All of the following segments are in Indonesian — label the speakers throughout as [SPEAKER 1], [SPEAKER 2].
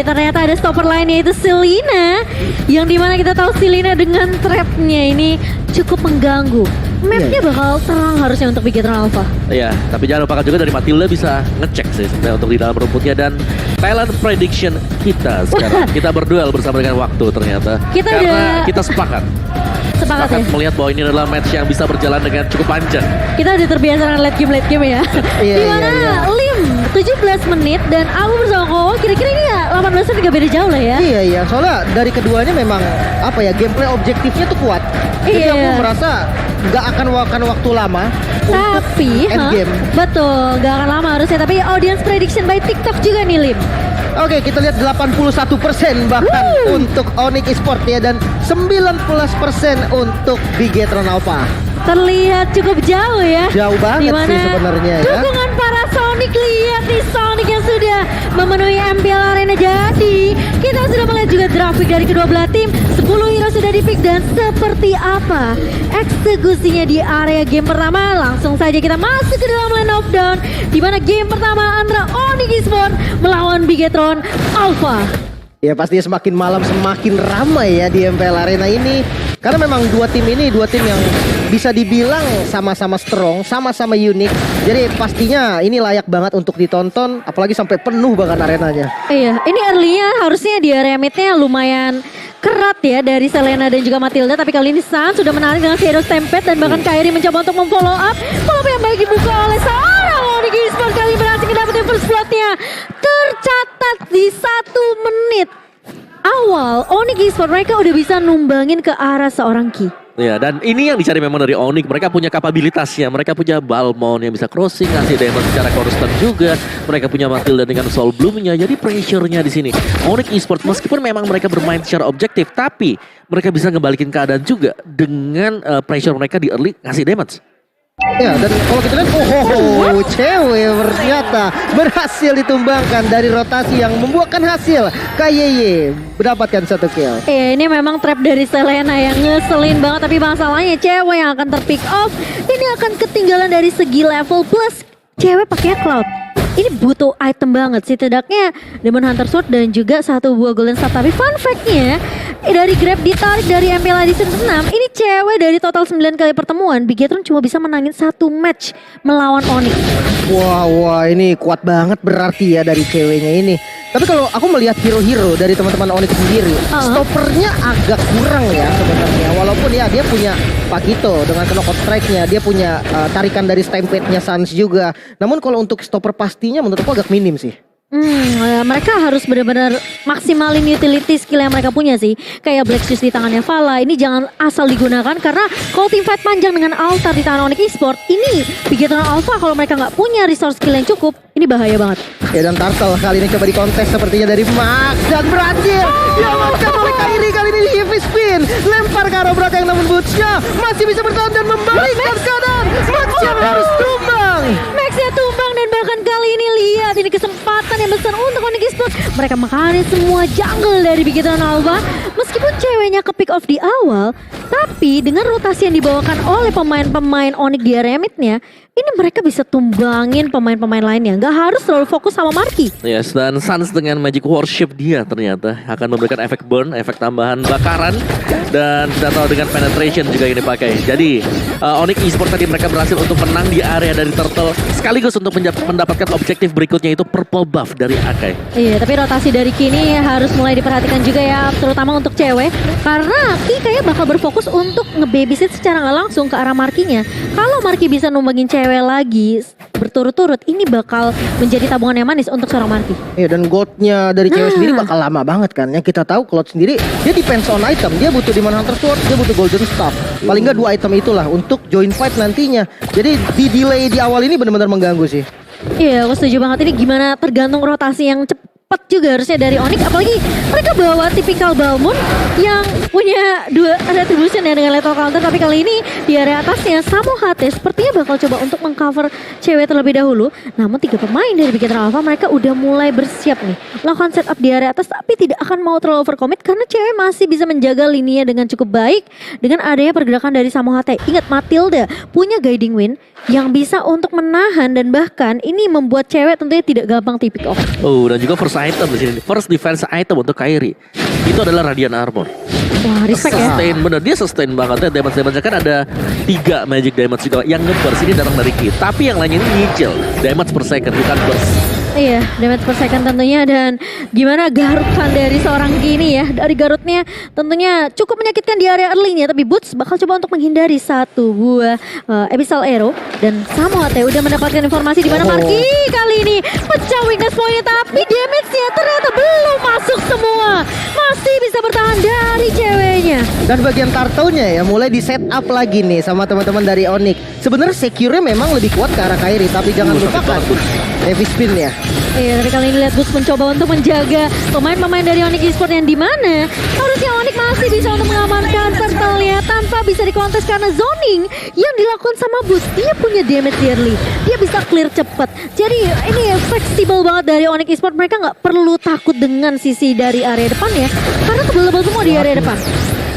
[SPEAKER 1] Ternyata ada stopper lainnya itu Selena. Yang dimana kita tahu Selena dengan trapnya ini cukup mengganggu. Mapnya bakal terang harusnya untuk Bigetron Alpha.
[SPEAKER 2] Iya, tapi jangan lupakan juga dari Matilda bisa ngecek sih sebenarnya untuk di dalam rumputnya. Dan talent prediction kita sekarang. Kita berduel bersama dengan waktu ternyata. Karena kita sepakat
[SPEAKER 1] ya?
[SPEAKER 2] melihat bahwa ini adalah match yang bisa berjalan dengan cukup panjang.
[SPEAKER 1] Kita udah terbiasa dengan late game ya. Dimana Lim 17 menit dan aku bersama Kowo kira-kira ini ya 18 menit gak beda jauh lah ya.
[SPEAKER 3] Iya, soalnya dari keduanya memang apa ya, gameplay objektifnya tuh kuat. Jadi aku merasa gak akan makan waktu lama
[SPEAKER 1] tapi
[SPEAKER 3] endgame.
[SPEAKER 1] Betul, gak akan lama harusnya. Tapi audience prediction by TikTok juga nih Lim.
[SPEAKER 3] Oke, kita lihat 81% bahkan untuk Onyx Esports ya, dan 19% untuk Bigetron Alpha.
[SPEAKER 1] Terlihat cukup jauh ya.
[SPEAKER 3] Jauh banget
[SPEAKER 1] dimana
[SPEAKER 3] sih sebenarnya ya.
[SPEAKER 1] dukungan para Sonic, lihat nih Sonic yang sudah memenuhi MPL Arena. Jadi kita sudah melihat juga grafik dari kedua belah tim. 10 hero sudah di-pick dan seperti apa eksekusinya di area game pertama. Langsung saja kita masuk ke dalam line of down, dimana game pertama antara Onyx Esports melawan Bigetron Alpha.
[SPEAKER 3] Ya pastinya semakin malam semakin ramai ya di MPL Arena ini. Karena memang dua tim yang bisa dibilang sama-sama strong, sama-sama unik. Jadi pastinya ini layak banget untuk ditonton, apalagi sampai penuh bahkan arenanya.
[SPEAKER 1] Iya, ini early-nya harusnya di area mid-nya lumayan kerat ya dari Selena dan juga Matilda. Tapi kali ini San sudah menarik dengan Shadow Stampede dan bahkan Kairi mencoba untuk memfollow up. Follow up yang baik dibuka oleh seorang Onyx Esports, kali berhasil mendapatkan first blood-nya. Tercatat di 1 menit awal Onyx Esports mereka udah bisa numbangin ke arah seorang Ki.
[SPEAKER 2] Ya, dan ini yang dicari memang dari Onyx. Mereka punya kapabilitasnya. Mereka punya Balmond yang bisa crossing, ngasih damage secara constant juga. Mereka punya Matilda dengan Soul Bloom-nya. Jadi pressure-nya di sini. Onyx Esports meskipun memang mereka bermain secara objektif, tapi mereka bisa ngebalikin keadaan juga dengan pressure mereka di early ngasih damage.
[SPEAKER 3] Ya, dan kalau kita lihat cewek ternyata berhasil ditumbangkan dari rotasi yang membuahkan hasil. KYY mendapatkan 1 kill.
[SPEAKER 1] Ini memang trap dari Selena yang ngeselin banget, tapi masalahnya cewek yang akan terpick off ini akan ketinggalan dari segi level, plus cewek pakai Cloud. Ini butuh item banget sih, setidaknya Demon Hunter Sword dan juga 1 buah Golden Staff. Tapi fun fact-nya dari Grab ditarik dari MPL Edition 6, ini cewek dari total 9 kali pertemuan, Bigetron cuma bisa menangin 1 match melawan Onyx.
[SPEAKER 3] Wah, ini kuat banget berarti ya dari ceweknya ini. Tapi kalau aku melihat hero-hero dari teman-teman Onyx sendiri, stoppernya agak kurang ya sebenarnya. Walaupun ya dia punya Pakito dengan knockout strike-nya, dia punya tarikan dari Stampede-nya Sans juga. Namun kalau untuk stopper pastinya menurut aku agak minim sih.
[SPEAKER 1] Mereka harus benar-benar maksimalin utility skill yang mereka punya sih. Kayak Black Shoes di tangannya Vala, ini jangan asal digunakan karena kalau team fight panjang dengan Altar di tangan Onyx Esports, ini Bigetron Alpha kalau mereka nggak punya resource skill yang cukup, ini bahaya banget.
[SPEAKER 3] Ya, dan Turtle kali ini coba dikontes sepertinya dari Max dan berhasil diamankan oleh Kairi. Kali ini heavy spin, lempar ke arah belakang, namun bootsnya masih bisa bertahan dan membalikkan keadaan. Max yang harus tumbang.
[SPEAKER 1] Maxnya tumbang dan bahkan kali ini lihat ini kesempatan yang besar untuk Onyx Esports. Mereka makanin semua jungle dari Bigetron Alpha. Meskipun ceweknya ke pick off di awal, tapi dengan rotasi yang dibawakan oleh pemain-pemain Onyx di area mid-nya, ini mereka bisa tumbangin pemain-pemain lainnya. Gak harus terlalu fokus sama Marky.
[SPEAKER 2] Yes, dan Sans dengan Magic Worship dia ternyata akan memberikan efek burn, efek tambahan bakaran. Dan kita tahu dengan penetration juga ini dipakai. Jadi Onyx Esports tadi mereka berhasil untuk menang di area dari Turtle, sekaligus untuk mendapatkan objektif berikutnya itu purple buff dari Akai.
[SPEAKER 1] Iya, tapi rotasi dari Kini harus mulai diperhatikan juga ya, terutama untuk cewek. Karena Ki kayak bakal berfokus untuk nge-babysit secara nggak langsung ke arah Marky-nya. Kalau Marky bisa numbangin cewek lagi berturut-turut, ini bakal menjadi tabungan yang manis untuk seorang Marky.
[SPEAKER 3] Iya, dan goldnya dari cewek sendiri bakal lama banget kan. Yang kita tahu Cloud sendiri dia depends on item. Dia butuh Demon Hunter Sword, dia butuh Golden Staff. Paling nggak 2 item itulah untuk join fight nantinya. Jadi di delay di awal ini benar-benar mengganggu sih.
[SPEAKER 1] Iya, aku setuju banget. Ini gimana tergantung rotasi yang cepat juga harusnya dari Onyx. Apalagi mereka bawa tipikal Balmond yang punya 2 retribution ya dengan lethal counter. Tapi kali ini di area atasnya Samo HT sepertinya bakal coba untuk mengcover cewek terlebih dahulu. Namun 3 pemain dari Bigetron Alpha mereka udah mulai bersiap nih melakukan setup di area atas, tapi tidak akan mau terlalu overcommit karena cewek masih bisa menjaga lininya dengan cukup baik dengan adanya pergerakan dari Samo HT. Ingat, Matilda punya guiding wind yang bisa untuk menahan dan bahkan ini membuat cewek tentunya tidak gampang tipik off.
[SPEAKER 2] Dan juga first item di sini. First defense item untuk Kairi. Itu adalah Radiant Armor.
[SPEAKER 1] Wah, respect ya.
[SPEAKER 2] Sustain bener, dia sustain banget ya. Damage kan ada 3 magic damage juga. Yang nge-burst ini datang dari Ki. Tapi yang lainnya ini nyicil. Damage per second bukan burst.
[SPEAKER 1] Iya, damage per second tentunya. Dan gimana garutan dari seorang Ki ya. Dari garutnya tentunya cukup menyakitkan di area early-nya. Tapi Boots bakal coba untuk menghindari satu buah Abyssal Arrow. Dan Samohate udah mendapatkan informasi di mana Marki kali ini pecah weakness point-nya. Tapi damage-nya ternyata belum masuk semua. Masih bisa bertahan dari ceweknya.
[SPEAKER 3] Dan bagian turtle-nya ya mulai di set up lagi nih sama teman-teman dari Onyx. Sebenarnya secure-nya memang lebih kuat ke arah Kairi, tapi jangan lupakan heavy spin ya.
[SPEAKER 1] Iya, tapi kali ini lihat Boots mencoba untuk menjaga pemain-pemain dari Onyx Esports yang dimana harusnya Onyx masih bisa untuk mengamankan turtle-nya tanpa bisa dikontes karena zoning yang dilakukan sama Boots. Dia punya damage early, dia bisa clear cepat. Jadi ini fleksibel banget dari Onyx Esports. Mereka nggak perlu takut dengan sisi dari area depan ya, karena tebel-tebel semua di area depan.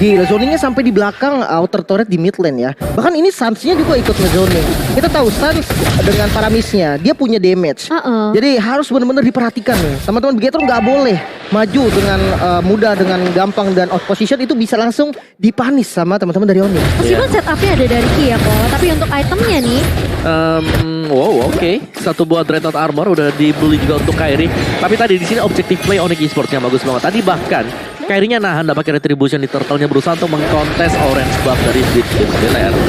[SPEAKER 3] Gila, zoningnya sampai di belakang outer turret di mid lane ya. Bahkan ini Sans-nya juga ikut nge-zoning. Kita tahu Sans dengan Paramisnya, dia punya damage. Jadi harus benar-benar diperhatikan nih. Teman-teman Bigetron nggak boleh maju dengan mudah, dengan gampang dan out position itu bisa langsung dipanis sama teman-teman dari Onyx.
[SPEAKER 1] Meskipun setupnya ada dari Ki ya kok, tapi untuk itemnya nih.
[SPEAKER 2] Wow, oke. Satu buah Dreadnought Armor udah dibeli juga untuk Kairi. Tapi tadi di sini objektif play Onyx Esports yang bagus banget. Tadi bahkan Kairinya nahan dapat retribution di turtle-nya, berusaha untuk mengkontes orange buff dari Blitz.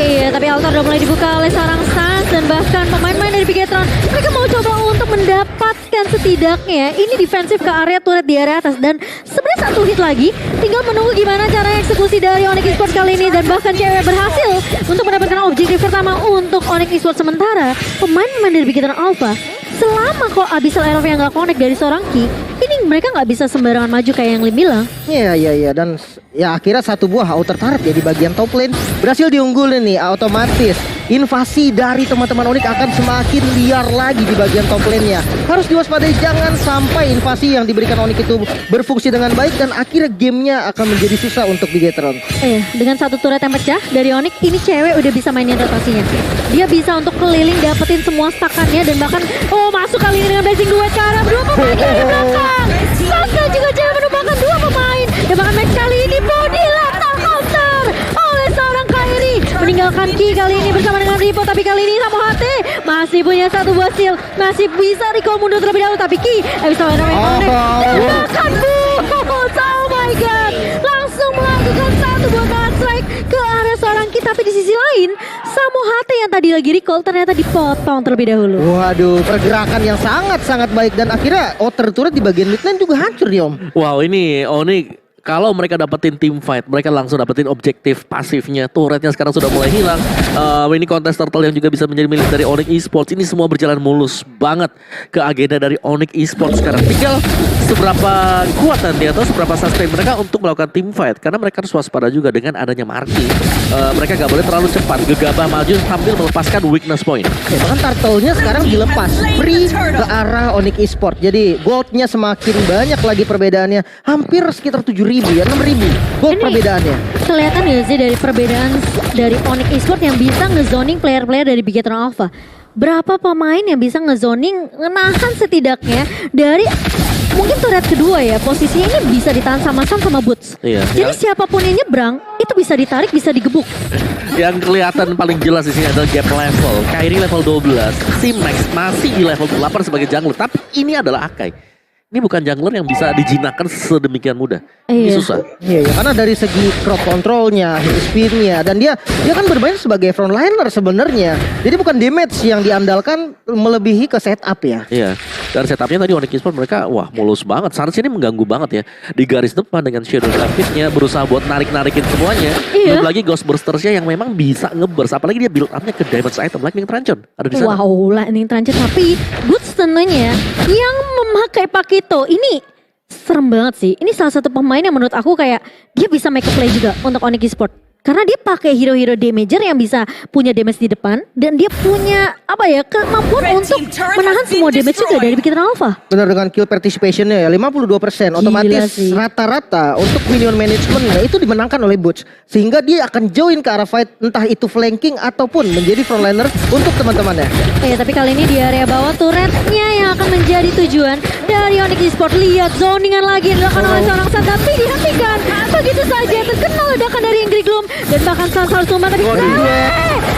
[SPEAKER 1] Iya, tapi altar udah mulai dibuka oleh seorang Sans dan bahkan pemain-pemain dari Bigetron mereka mau coba untuk mendapatkan setidaknya ini defensif ke area turret di area atas. Dan sebenarnya satu hit lagi, tinggal menunggu gimana cara eksekusi dari Onyx Esports kali ini. Dan bahkan cewek berhasil untuk mendapatkan objektif pertama untuk Onyx Esports. Sementara pemain-pemain dari Bigetron Alpha, selama kok Abyssal Arrow yang gak connect dari seorang Ki, ini mereka nggak bisa sembarangan maju kayak yang Lim bilang.
[SPEAKER 3] Iya. Dan ya akhirnya satu buah outer turret ya di bagian top lane berhasil diunggulin nih. Otomatis invasi dari teman-teman Onyx akan semakin liar lagi di bagian top lane-nya. Harus diwaspadai, jangan sampai invasi yang diberikan Onyx itu berfungsi dengan baik dan akhirnya gamenya akan menjadi susah untuk Bigetron.
[SPEAKER 1] Dengan satu turret yang pecah dari Onyx, ini cewek udah bisa mainin rotasinya. Dia bisa untuk keliling dapetin semua stakannya dan bahkan masuk kali ini dengan blazing duet ke arah dua pemain dari belakang. Sasa juga cewek menumpahkan dua pemain dan bahkan match kali ini body lethal counter oleh seorang Kairi, meninggalkan Ki kali ini bersama dengan Ripo. Tapi kali ini Samohate masih punya satu buah shield, masih bisa recall mundur terlebih dahulu. Tapi Ki bisa main connect dan bahkan Boots, oh my god, langsung melakukan satu buah counter strike ke arah seorang Ki. Tapi di sisi lain Samohate yang tadi lagi recall ternyata dipotong terlebih dahulu.
[SPEAKER 3] Waduh, pergerakan yang sangat-sangat baik dan akhirnya outer turret di bagian mid lane juga hancur nih Om.
[SPEAKER 2] Wow, ini Onyx kalau mereka dapetin team fight, mereka langsung dapetin objektif pasifnya. Turretnya sekarang sudah mulai hilang. Ini kontes turtle yang juga bisa menjadi milik dari Onyx Esports. Ini semua berjalan mulus banget ke agenda dari Onyx Esports sekarang. Tinggal seberapa kuat nanti atau seberapa sustain mereka untuk melakukan team fight. Karena mereka harus waspada juga dengan adanya Marki. Mereka gak boleh terlalu cepat gegabah maju sambil melepaskan weakness point.
[SPEAKER 3] Bahkan turtle-nya sekarang dilepas free ke arah Onyx Esports. Jadi goldnya semakin banyak lagi perbedaannya. Hampir sekitar 7.000 ya, 6.000 gold perbedaannya.
[SPEAKER 1] Kelihatan ya sih dari perbedaan dari Onyx Esports yang bisa ngezoning player-player dari Bigetron Alpha. Berapa pemain yang bisa ngezoning, ngenahan setidaknya dari mungkin turret kedua ya, posisinya ini bisa ditahan sama Boots.
[SPEAKER 2] Iya.
[SPEAKER 1] Jadi siapapun yang nyebrang itu bisa ditarik, bisa digebuk.
[SPEAKER 2] Yang kelihatan paling jelas di sini adalah gap level. Kairi level 12, si Max masih di level 8 sebagai jungler, tapi ini adalah Akai. Ini bukan jungler yang bisa dijinakkan sedemikian mudah. Ini susah.
[SPEAKER 3] Iya, karena dari segi crowd controlnya, hit speednya, dan dia kan bermain sebagai frontliner sebenarnya. Jadi bukan damage yang diandalkan, melebihi ke setup ya.
[SPEAKER 2] Iya. Dan setupnya tadi Onyx Esports mereka mulus banget. Sans ini mengganggu banget ya. Di garis depan dengan Shadow Graphics-nya berusaha buat narik-narikin semuanya. Belum lagi Ghost Bursters-nya yang memang bisa ngeburst. Apalagi dia build up-nya ke damage item. Lightning Truncheon ada di sana.
[SPEAKER 1] Wow, Lightning Truncheon. Tapi Boots tentunya yang memakai Pakito ini serem banget sih. Ini salah satu pemain yang menurut aku kayak dia bisa make a play juga untuk Onyx Esports. Karena dia pakai hero-hero damager yang bisa punya damage di depan. Dan dia punya kemampuan untuk menahan semua damage juga dari Bigetron Alpha.
[SPEAKER 3] Benar, dengan kill participationnya ya 52%. Otomatis rata-rata untuk minion management itu dimenangkan oleh Boots. Sehingga dia akan join ke arah fight, entah itu flanking ataupun menjadi frontliner untuk teman-temannya.
[SPEAKER 1] Tapi kali ini di area bawah turretnya yang akan menjadi tujuan. dari Onyx Esports. Lihat zoningan lagi yang dilakukan oleh seorang San, tapi dihentikan begitu saja. Terkena ledakan dari Ingrid Gloom dan bahkan Sans harus tumbang, tapi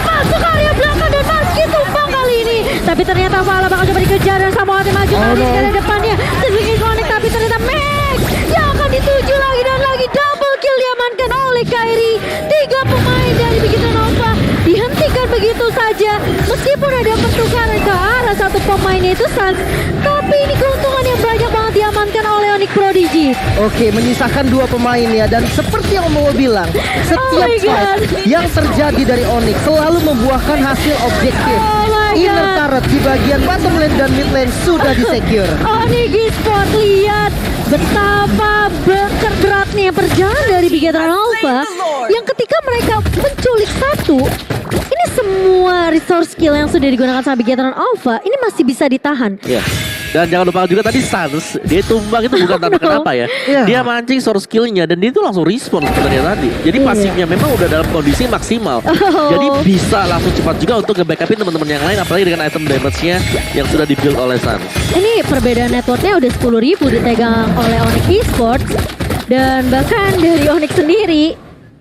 [SPEAKER 1] masuk area belakang dan Maski tumbang kali ini. Tapi ternyata Vala bakal coba dikejar dan Samoa maju lagi ke arah depannya. Sedikit connect, tapi ternyata Max yang akan dituju lagi dan lagi double kill diamankan oleh Kairi. 3 pemain dari Bigitra Nova dihentikan begitu saja. Meskipun ada pertukaran ke arah satu pemain yaitu Sans, tapi ini keuntungan yang banyak banget diamankan oleh Onyx Prodigy.
[SPEAKER 3] Oke, menyisakan 2 pemain ya, dan seperti yang Om bilang, setiap
[SPEAKER 1] my God.
[SPEAKER 3] fight yang terjadi dari Onyx selalu membuahkan hasil objektif.
[SPEAKER 1] Oh my
[SPEAKER 3] Inner
[SPEAKER 1] God.
[SPEAKER 3] turret di bagian bottom lane dan mid lane sudah disecure.
[SPEAKER 1] Onyx Esports, lihat betapa beratnya perjalanan dari Bigitra Nova yang ketika mereka menculik satu, ini semua resource skill yang sudah digunakan sama Bigitra Nova ini masih bisa ditahan.
[SPEAKER 2] Ya. Dan jangan lupa juga tadi Sans, dia tumbang itu bukan tanpa kenapa ya.
[SPEAKER 3] Iya.
[SPEAKER 2] Dia mancing source skillnya dan dia itu langsung respon sebenarnya tadi. Jadi
[SPEAKER 1] Iya.
[SPEAKER 2] pasifnya memang udah dalam kondisi maksimal. Jadi bisa langsung cepat juga untuk nge-backupin teman-teman yang lain, apalagi dengan item damage-nya yang sudah di-build oleh Sans.
[SPEAKER 1] Ini perbedaan networknya udah 10.000 dipegang oleh Onyx Esports. Dan bahkan dari Onyx sendiri,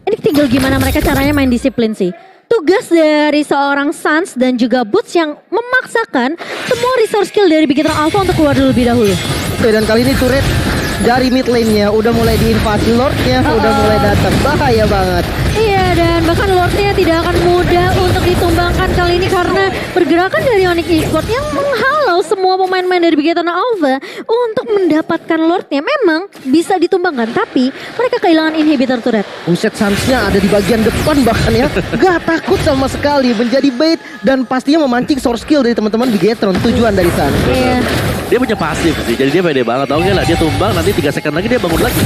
[SPEAKER 1] ini tinggal gimana mereka caranya main disiplin sih. Tugas dari seorang Sans dan juga Boots yang memaksakan semua resource skill dari Bigitra Alpha untuk keluar dulu lebih dahulu.
[SPEAKER 3] Oke, dan kali ini turret dari mid lane-nya udah mulai diinvasi, Lord-nya udah mulai datang. Bahaya banget.
[SPEAKER 1] Iya, dan bahkan Lord-nya tidak akan mudah untuk ditumbangkan kali ini karena pergerakan dari Onyx Esports yang menghalau semua pemain-pemain dari Bigitra Alpha untuk mendapatkan Lord-nya. Memang bisa ditumbangkan, tapi mereka kehilangan inhibitor turret.
[SPEAKER 3] Buset, Sans-nya ada di bagian depan bahkan ya. Gak takut sama sekali menjadi bait dan pastinya memancing source skill dari teman-teman Bigetron. Tujuan dari Sans.
[SPEAKER 1] Iya.
[SPEAKER 2] Dia punya pasif sih, jadi dia pede banget. Oke lah, dia tumbang, nanti 3 second lagi dia bangun lagi.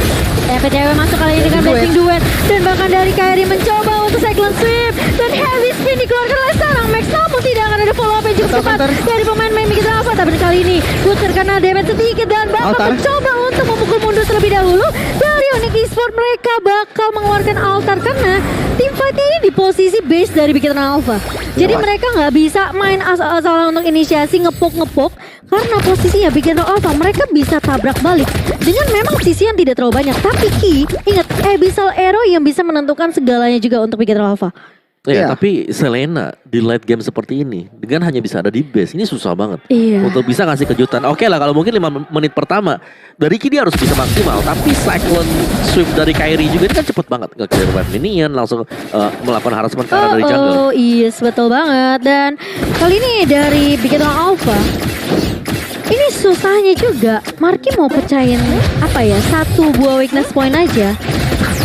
[SPEAKER 1] Ke cewek masuk kali ini dengan blessing duet. Dan bahkan dari Kairi mencoba untuk cyclone sweep. Dan heavy spin dikeluarkan oleh seorang Max. Namun tidak akan ada follow up yang cukup cepat dari pemain-pemain Bigitra Alpha. Tapi kali ini Boots terkena damage sedikit dan bakal
[SPEAKER 3] Altar.
[SPEAKER 1] mencoba untuk memukul mundur terlebih dahulu. Dari Onyx Esports mereka bakal mengeluarkan altar karena tim fightnya ini di posisi base dari Bigitra Alpha. Jadi mereka nggak bisa main asal-asalan untuk inisiasi ngepok-ngepok karena posisinya Bigitra Alpha mereka bisa tabrak balik dengan memang sisi yang tidak terlalu banyak. Tapi Ki, ingat Abyssal Arrow yang bisa menentukan segalanya juga untuk Bigitra Alpha.
[SPEAKER 2] Ya,
[SPEAKER 3] Iya.
[SPEAKER 2] tapi Selena di late game seperti ini dengan hanya bisa ada di base, ini susah banget
[SPEAKER 1] Iya.
[SPEAKER 2] untuk bisa ngasih kejutan. Oke lah, kalau mungkin 5 menit pertama dari Ki dia harus bisa maksimal, tapi cyclone sweep dari Kairi juga ini kan cepet banget nge-clear wave minion, langsung melakukan harassment ke arah dari jungle.
[SPEAKER 1] Oh yes, betul banget. Dan kali ini dari Bigitra Alpha ini susahnya juga. Marky mau pecahin apa ya, 1 buah weakness point aja.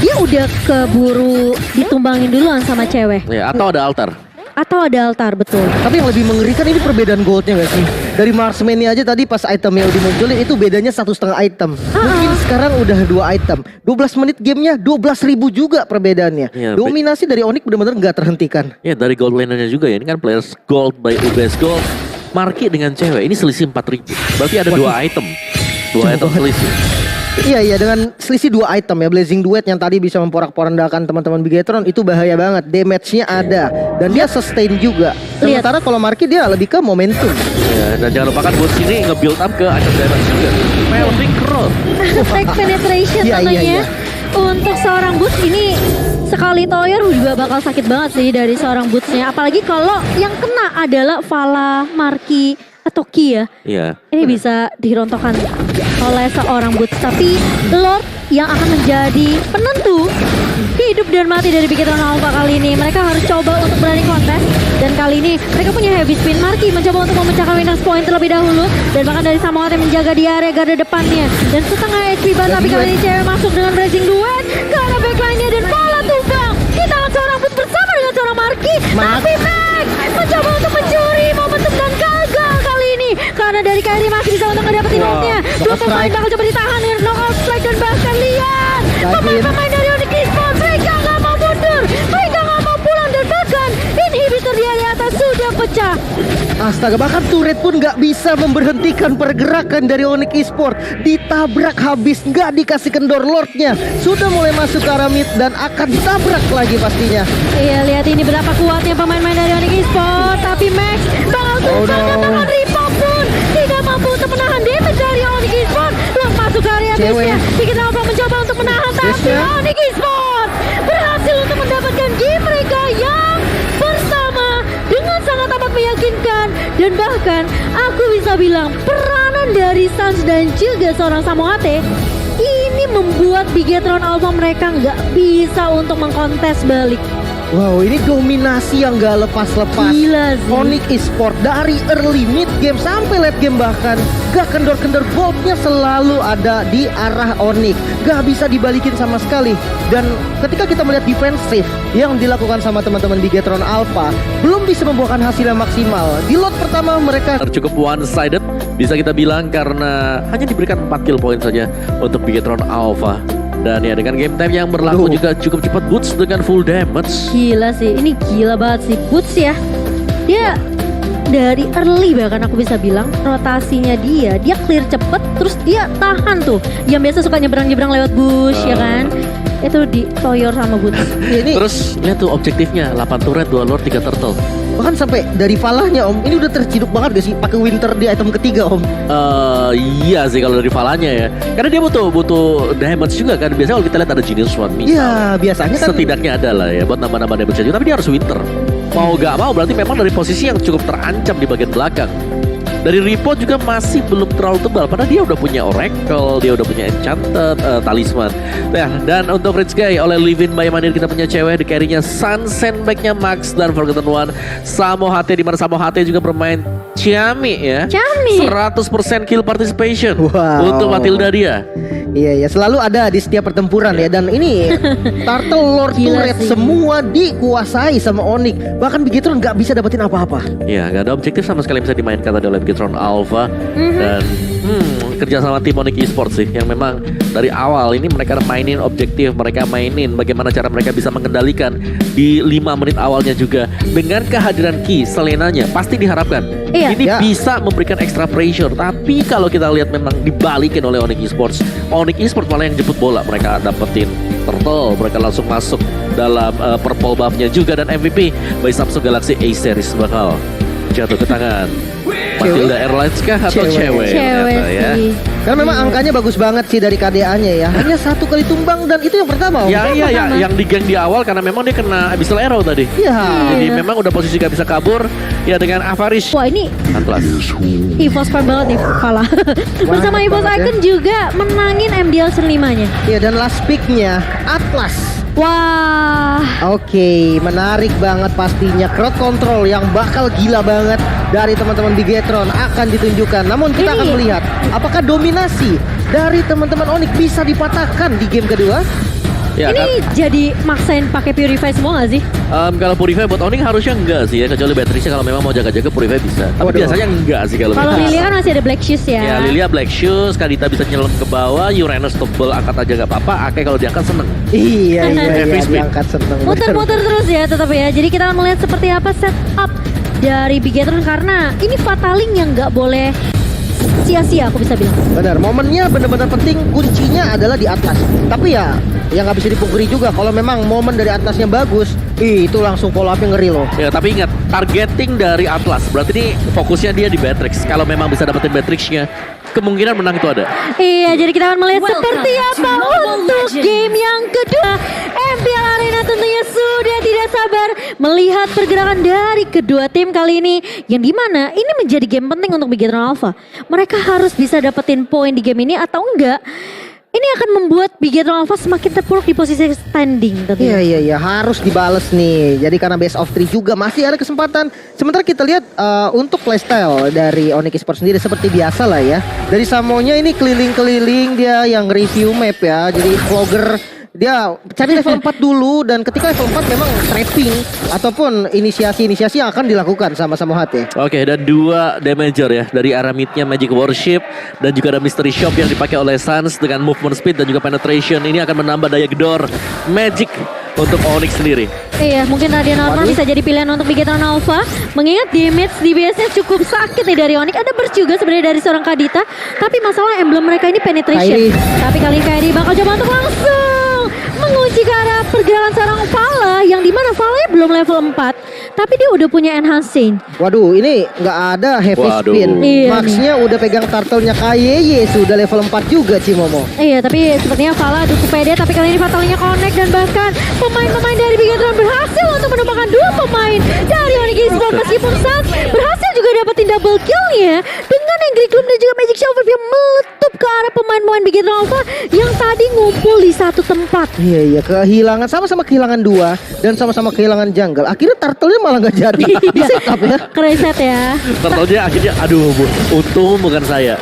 [SPEAKER 1] Dia udah keburu ditumbangin duluan sama cewek.
[SPEAKER 2] Ya, atau ada altar.
[SPEAKER 1] Atau ada altar, betul.
[SPEAKER 3] Tapi yang lebih mengerikan ini perbedaan goldnya gak sih? Dari marksman aja tadi pas itemnya udah munculin itu bedanya 1,5 item. Mungkin sekarang udah 2 item. 12 menit gamenya 12.000 juga perbedaannya.
[SPEAKER 2] Iya,
[SPEAKER 3] Dominasi dari Onyx benar-benar gak terhentikan.
[SPEAKER 2] Ya, dari gold lanernya juga ya. Ini kan players gold by UBS gold. Marky dengan cewek ini selisih 4.000. Berarti ada 2 item. 2 item selisih.
[SPEAKER 3] Iya, dengan selisih 2 item ya. Blazing Duet yang tadi bisa memporak-porandakan teman-teman Bigetron itu bahaya banget. Damage-nya ada dan dia sustain juga. Sementara kalau Marky dia lebih ke momentum.
[SPEAKER 2] Ya, dan jangan lupakan Boots ini nge-build up ke item damage juga. Melting Cross.
[SPEAKER 1] Attack penetration
[SPEAKER 3] Iya,
[SPEAKER 1] tentunya.
[SPEAKER 3] iya.
[SPEAKER 1] Untuk seorang Boots ini sekali toyer juga bakal sakit banget sih dari seorang Bootsnya. Apalagi kalau yang kena adalah Vala, Marky, atau Ki ya.
[SPEAKER 2] Iya.
[SPEAKER 1] Ini bisa dirontokkan oleh seorang Boots. Tapi Lord yang akan menjadi penentu hidup dan mati dari Bigitra Alpha kali ini. Mereka harus coba untuk berani kontes. Dan kali ini mereka punya heavy spin. Marky mencoba untuk memecahkan winners point terlebih dahulu. Dan bahkan dari Samoa yang menjaga di area garda depannya. Dan setengah HP ban. Tapi kali ini cewek masuk dengan blazing duet ke arah backline-nya. Dan bola tumbang di tangan seorang Boots bersama dengan seorang Marky. Tapi Max mencoba untuk mencuri momentum dan gagal kali ini. Karena dari Kairi masih bisa untuk ngedapetin Lordnya. 2 pemain bakal coba ditahan dengan knockout strike. Dan bahkan lihat pemain-pemain dari Onyx Esports mereka gak mau mundur, mereka gak mau pulang. Dan bahkan inhibitor di area atas sudah pecah.
[SPEAKER 3] Astaga, bahkan turret pun gak bisa memberhentikan pergerakan dari Onyx Esports. Ditabrak habis, gak dikasih kendor Lordnya. Sudah mulai masuk ke arah mid dan akan ditabrak lagi pastinya.
[SPEAKER 1] Iya, lihat ini berapa kuatnya pemain-pemain dari Onyx Esports. Tapi Max bakal tumbang dan bahkan Ripo pun tidak mampu untuk menahan damage dari Onyx damage-nya. Bikin Alpha mencoba untuk menahan, tapi
[SPEAKER 3] Damage-nya.
[SPEAKER 1] Onyx Esports berhasil untuk mendapatkan game mereka yang pertama dengan sangat amat meyakinkan. Dan bahkan aku bisa bilang peranan dari Sans dan juga seorang Samohate ini membuat Bigetron Alpha mereka nggak bisa untuk mengkontes balik.
[SPEAKER 3] Wow, ini dominasi yang gak lepas-lepas.
[SPEAKER 1] Gila sih.
[SPEAKER 3] Onyx Esports dari early mid game sampai late game bahkan gak kendor-kendor, boltnya selalu ada di arah Onyx. Gak bisa dibalikin sama sekali. Dan ketika kita melihat defensif yang dilakukan sama teman-teman Bigetron Alpha belum bisa membuahkan hasil yang maksimal. Di lot pertama mereka
[SPEAKER 2] Cukup one-sided bisa kita bilang karena hanya diberikan 4 kill point saja untuk Bigetron Alpha. Dan ya dengan game time yang berlaku
[SPEAKER 3] Duh.
[SPEAKER 2] juga cukup cepat, Boots dengan full damage.
[SPEAKER 1] Gila sih, ini gila banget sih Boots ya. Dia dari early bahkan aku bisa bilang rotasinya dia clear cepet terus dia tahan tuh. Yang biasa suka nyebrang-nyebrang lewat bush ya kan. Itu ditoyor sama Boots.
[SPEAKER 3] ini
[SPEAKER 2] Terus lihat tuh objektifnya 8 turret, 2 lord, 3 turtle.
[SPEAKER 3] bahkan sampai dari falahnya Om, ini udah terciduk banget gak sih pakai winter di item ketiga Om?
[SPEAKER 2] Iya sih kalau dari falanya ya. Karena dia butuh damage juga kan. Biasanya kalau kita lihat ada Genius One misal.
[SPEAKER 3] Iya, biasanya kan
[SPEAKER 2] Setidaknya ada lah ya buat nambah-nambah damage juga. Tapi dia harus winter. Mau gak mau berarti memang dari posisi yang cukup terancam di bagian belakang. Dari report juga masih belum terlalu tebal. Padahal dia udah punya Oracle, dia udah punya Enchanted, Talisman. Nah, dan untuk Rich Guy oleh Livin by Manir kita punya cewek. Di carry-nya Sun, Sandbag-nya Max dan Forgotten One. Samohate, di mana Samohate juga bermain Ciami ya.
[SPEAKER 1] Ciami.
[SPEAKER 2] 100% kill participation
[SPEAKER 3] Wow.
[SPEAKER 2] untuk Matilda dia.
[SPEAKER 3] Iya ya, selalu ada di setiap pertempuran ya. Dan ini Turtle Lord
[SPEAKER 1] Gila
[SPEAKER 3] Turret
[SPEAKER 1] sih.
[SPEAKER 3] semua dikuasai sama Onyx. Bahkan Bigetron nggak bisa dapetin apa-apa.
[SPEAKER 2] Ya, gak ada objektif sama sekali yang bisa dimainkan tadi oleh Bigetron Alpha. Dan kerja sama tim Onyx Esports sih yang memang dari awal ini mereka mainin objektif, mereka mainin bagaimana cara mereka bisa mengendalikan di 5 menit awalnya juga dengan kehadiran Ki Selenanya pasti diharapkan
[SPEAKER 1] Iya.
[SPEAKER 2] ini
[SPEAKER 3] Ya.
[SPEAKER 2] bisa memberikan extra pressure. Tapi kalau kita lihat memang dibalikin oleh Onyx Esports, Onyx Esports malah yang jemput bola, mereka dapetin turtle, mereka langsung masuk dalam purple buff-nya juga. Dan MVP by Samsung Galaxy A Series bakal jatuh ke tangan Matilda Airlines kah atau
[SPEAKER 3] Cewek.
[SPEAKER 2] cewek?
[SPEAKER 1] Cewek
[SPEAKER 2] ternyata ya.
[SPEAKER 1] sih.
[SPEAKER 3] Karena memang angkanya bagus banget sih dari KDA-nya ya. Hanya 1 kali tumbang dan itu yang pertama Om.
[SPEAKER 2] Ya iya ya,
[SPEAKER 1] pertama.
[SPEAKER 2] yang di geng di awal karena memang dia kena Abyssal Arrow tadi.
[SPEAKER 3] Iya.
[SPEAKER 2] Jadi memang udah posisi gak bisa kabur ya dengan Avarish
[SPEAKER 1] Wah ini
[SPEAKER 2] Atlas.
[SPEAKER 1] EVOS fan banget nih kalah. Bersama
[SPEAKER 3] Banget
[SPEAKER 1] EVOS
[SPEAKER 3] banget ya.
[SPEAKER 1] Icon juga menangin MDL 5-nya.
[SPEAKER 3] Iya, dan last pick-nya Atlas.
[SPEAKER 1] Wah.
[SPEAKER 3] Oke, menarik banget pastinya. Crowd control yang bakal gila banget dari teman-teman Bigetron akan ditunjukkan. Namun kita
[SPEAKER 1] Ini-
[SPEAKER 3] akan melihat apakah dominasi dari teman-teman Onyx bisa dipatahkan di game kedua.
[SPEAKER 2] Ya,
[SPEAKER 1] Ini jadi maksain pakai Purify semua gak sih?
[SPEAKER 2] kalau Purify buat Onyx harusnya enggak sih ya, kecuali Beatrice kalau memang mau jaga-jaga Purify bisa. Tapi
[SPEAKER 3] Waduh.
[SPEAKER 2] biasanya enggak sih kalau
[SPEAKER 1] Kalau
[SPEAKER 2] Beatrice.
[SPEAKER 1] Lilia kan masih ada Black Shoes ya.
[SPEAKER 2] Ya Lilia Black Shoes, Kadita bisa nyelam ke bawah, Uranus tebel angkat aja gak apa-apa, Ake kalau diangkat seneng.
[SPEAKER 3] Iya,
[SPEAKER 2] Heavy spin.
[SPEAKER 3] diangkat seneng.
[SPEAKER 1] Muter-muter terus ya tetap ya. Jadi kita melihat seperti apa setup dari Bigetron karena ini Fataling yang nggak boleh sia-sia aku bisa bilang.
[SPEAKER 3] Benar, momennya benar-benar penting, kuncinya adalah di atas. Tapi ya, yang nggak bisa dipungkiri juga kalau memang momen dari atasnya bagus, itu langsung follow up-nya ngeri loh.
[SPEAKER 2] Ya tapi ingat, targeting dari Atlas, berarti ini fokusnya dia di Beatrix. Kalau memang bisa dapetin Beatrix-nya, kemungkinan menang itu ada.
[SPEAKER 1] Iya, jadi kita akan melihat seperti apa untuk game yang kedua. MPL Arena tentunya sudah tidak sabar melihat pergerakan dari kedua tim kali ini. Yang dimana ini menjadi game penting untuk Bigetron Alpha. Mereka harus bisa dapetin poin di game ini atau enggak. Ini akan membuat Bigetron Alpha semakin terpuruk di posisi standing tentunya.
[SPEAKER 3] Iya, harus dibales nih. Jadi karena best of 3 juga masih ada kesempatan. Sementara kita lihat untuk playstyle dari Onyx Esports sendiri seperti biasa lah ya. Dari Samonya ini keliling-keliling dia yang review map ya. Jadi vlogger dia cari level 4 dulu dan ketika level 4 memang trapping ataupun inisiasi-inisiasi yang akan dilakukan sama Samohate.
[SPEAKER 2] Oke, dan 2 damager ya dari arah midnya Magic Warship dan juga ada Mystery Shop yang dipakai oleh Sans dengan movement speed dan juga penetration. Ini akan menambah daya gedor Magic untuk Onyx sendiri.
[SPEAKER 1] Iya, mungkin Radiant Armor
[SPEAKER 3] Waduh.
[SPEAKER 1] bisa jadi pilihan untuk Bigetron Alpha. Mengingat damage DPS-nya cukup sakit nih dari Onyx. Ada burst juga sebenarnya dari seorang Kadita. Tapi masalah emblem mereka ini penetration.
[SPEAKER 3] Kairi.
[SPEAKER 1] Tapi kali ini Kairi bakal coba untuk langsung mengunci ke arah pergerakan seorang Vala yang dimana Vala belum level 4 tapi dia udah punya enhancing.
[SPEAKER 3] Waduh, ini nggak ada heavy
[SPEAKER 2] Waduh.
[SPEAKER 3] spin.
[SPEAKER 1] Iya.
[SPEAKER 3] Maxnya udah pegang turtle-nya KYY, sudah level 4 juga Cimomo.
[SPEAKER 1] Iya, tapi sepertinya Vala cukup pede, tapi kali ini Fatalnya connect dan bahkan pemain-pemain dari Bigetron berhasil untuk menumpahkan 2 pemain dari Onyx Esports meskipun Sans berhasil juga dapetin double kill-nya dengan Angry Gloom dan juga Magic Shower yang meletup ke arah pemain-pemain Bigetron Alpha yang tadi ngumpul di satu tempat.
[SPEAKER 3] Iya, kehilangan sama-sama kehilangan 2 dan sama-sama kehilangan jungle. Akhirnya turtle-nya malah nggak jadi. Di setup ya.
[SPEAKER 1] Kereset ya.
[SPEAKER 2] Turtle-nya akhirnya aduh untung bukan saya.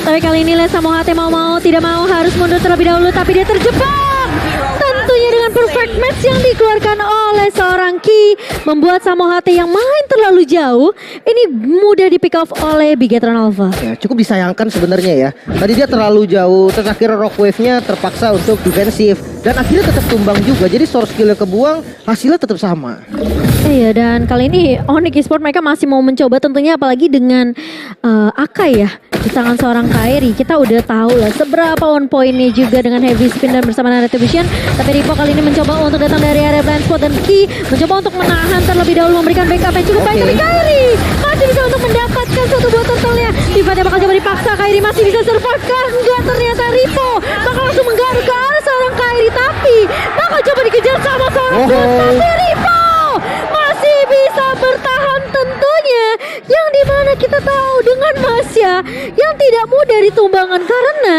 [SPEAKER 1] Tapi kali ini Les Samohate mau tidak mau harus mundur terlebih dahulu, tapi dia terjebak. Tentunya dengan perfect match yang dikeluarkan oleh seorang Ki membuat Samohate yang main terlalu jauh ini mudah di pick off oleh Bigetron Alpha.
[SPEAKER 3] Ya, cukup disayangkan sebenarnya ya. Tadi dia terlalu jauh, terus akhirnya rock wave-nya terpaksa untuk defensif dan akhirnya tetap tumbang juga. Jadi source skill-nya kebuang, hasilnya tetap sama.
[SPEAKER 1] Iya, dan kali ini Onyx Esports mereka masih mau mencoba tentunya, apalagi dengan Akai ya di tangan seorang Kairi. Kita udah tahu lah seberapa on point-nya juga dengan heavy spin dan bersama Retribution. Tapi Ripo kali ini mencoba untuk datang dari area blind spot dan Ki mencoba untuk menahan terlebih dahulu, memberikan backup yang cukup baik. Tapi Kairi masih bisa untuk mendapatkan satu buah turtle-nya. Tiba-tiba bakal coba dipaksa, Kairi masih bisa survive kan? Enggak, ternyata Ripo bakal langsung menggaruk ke arah seorang Kairi, tapi bakal coba dikejar sama seorang bot. Tapi Ripo masih bisa bertahan tentunya, yang dimana kita tahu dengan Masya yang tidak mudah ditumbangan karena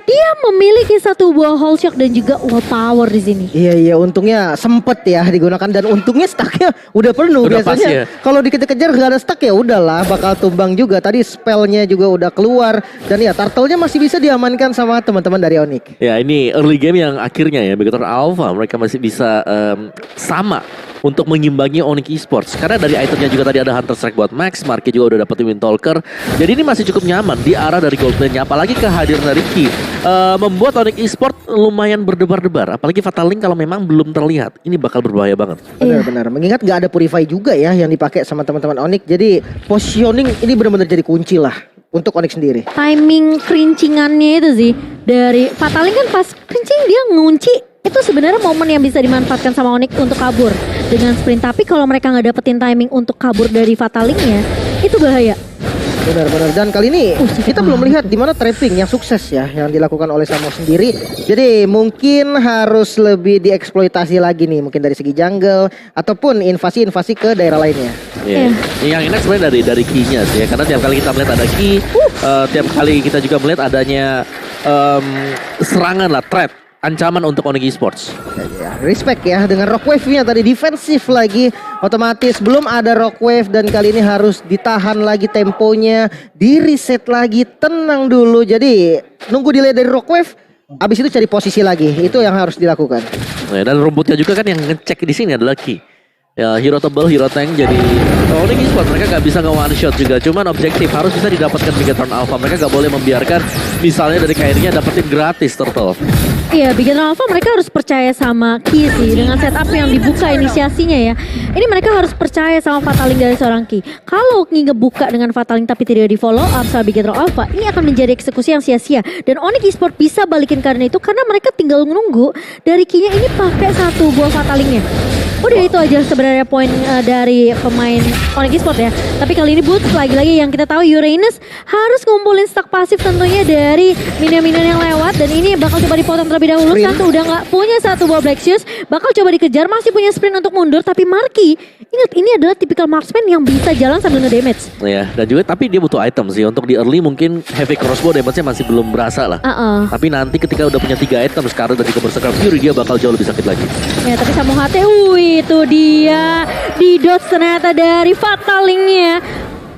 [SPEAKER 1] dia memiliki satu buah whole shock dan juga wall power di sini.
[SPEAKER 3] Iya, untungnya sempet ya digunakan dan untungnya stacknya udah penuh.
[SPEAKER 2] Udah pas
[SPEAKER 3] Biasanya
[SPEAKER 2] ya.
[SPEAKER 3] kalau dikejar-kejar gak ada stack ya udahlah bakal tumbang juga. Tadi spellnya juga udah keluar dan ya turtle-nya masih bisa diamankan sama teman-teman dari Onyx.
[SPEAKER 2] Ya ini early game yang akhirnya ya Bigetron Alpha mereka masih bisa sama untuk mengimbangi Onyx Esports. Karena dari itemnya juga tadi ada Hunter Strike buat Max, Marky juga udah dapetin Windtalker. Jadi ini masih cukup nyaman di arah dari gold lane-nya. Apalagi kehadiran dari Ki membuat Onyx Esports lumayan berdebar-debar. Apalagi Fatal Link kalau memang belum terlihat, ini bakal berbahaya banget.
[SPEAKER 3] Benar-benar. Mengingat gak ada Purify juga ya yang dipakai sama teman-teman Onyx. Jadi positioning ini benar-benar jadi kunci lah untuk Onyx sendiri.
[SPEAKER 1] Timing kerincingannya itu sih dari Fatalin kan pas kerincing dia ngunci, itu sebenarnya momen yang bisa dimanfaatkan sama Onyx untuk kabur dengan sprint. Tapi kalau mereka nggak dapetin timing untuk kabur dari Fatalingnya, itu bahaya.
[SPEAKER 3] Benar-benar. Dan kali ini kita belum melihat di mana trapping yang sukses ya yang dilakukan oleh Samo sendiri. Jadi mungkin harus lebih dieksploitasi lagi nih, mungkin dari segi jungle ataupun invasi-invasi ke daerah lainnya.
[SPEAKER 2] Iya. Yang enak sebenarnya dari key-nya sih ya. Karena tiap kali kita melihat ada key, tiap kali kita juga melihat adanya serangan lah, threat, ancaman untuk Onyx Esports.
[SPEAKER 3] Ya, respect ya dengan rock wave-nya tadi defensif lagi, otomatis belum ada rock wave dan kali ini harus ditahan lagi temponya, di reset lagi, tenang dulu. Jadi nunggu delay dari rock wave, abis itu cari posisi lagi, itu yang harus dilakukan.
[SPEAKER 2] Nah, dan rumputnya juga kan yang ngecek di sini adalah key. Ya, hero tebal, hero tank, jadi Onyx Esports mereka gak bisa nge-one shot juga. Cuman objektif harus bisa didapatkan Bigetron Alpha. Mereka gak boleh membiarkan misalnya dari Kairinya dapetin gratis turtle.
[SPEAKER 1] Iya, Bigetron Alpha mereka harus percaya sama Ki sih dengan setup yang dibuka inisiasinya ya. Ini mereka harus percaya sama Fataling dari seorang Ki. Kalau Ki ngebuka dengan Fataling tapi tidak di follow up sama Bigetron Alpha, ini akan menjadi eksekusi yang sia-sia. Dan Onyx Esports bisa balikin karena itu karena mereka tinggal menunggu dari Ki-nya ini pakai satu buah Fatalingnya. Udah itu aja sebenarnya poin dari pemain Onyx Esports ya. Tapi kali ini Boots lagi-lagi yang kita tahu Uranus harus ngumpulin stack pasif tentunya dari minion-minion yang lewat. Dan ini bakal coba dipotong terlebih dahulu. Satu udah gak punya satu buah Black Shoes, bakal coba dikejar, masih punya sprint untuk mundur. Tapi Marky, ingat ini adalah tipikal marksman yang bisa jalan sambil nge-damage.
[SPEAKER 2] Ya, dan juga tapi dia butuh item sih. Untuk di early mungkin heavy crossbow damage-nya masih belum berasa lah. Tapi nanti ketika udah punya 3 item sekarang dan juga Berserker Fury, dia bakal jauh lebih sakit lagi.
[SPEAKER 1] Ya, tapi Samohate, itu dia di dodge ternyata dari Fatalingnya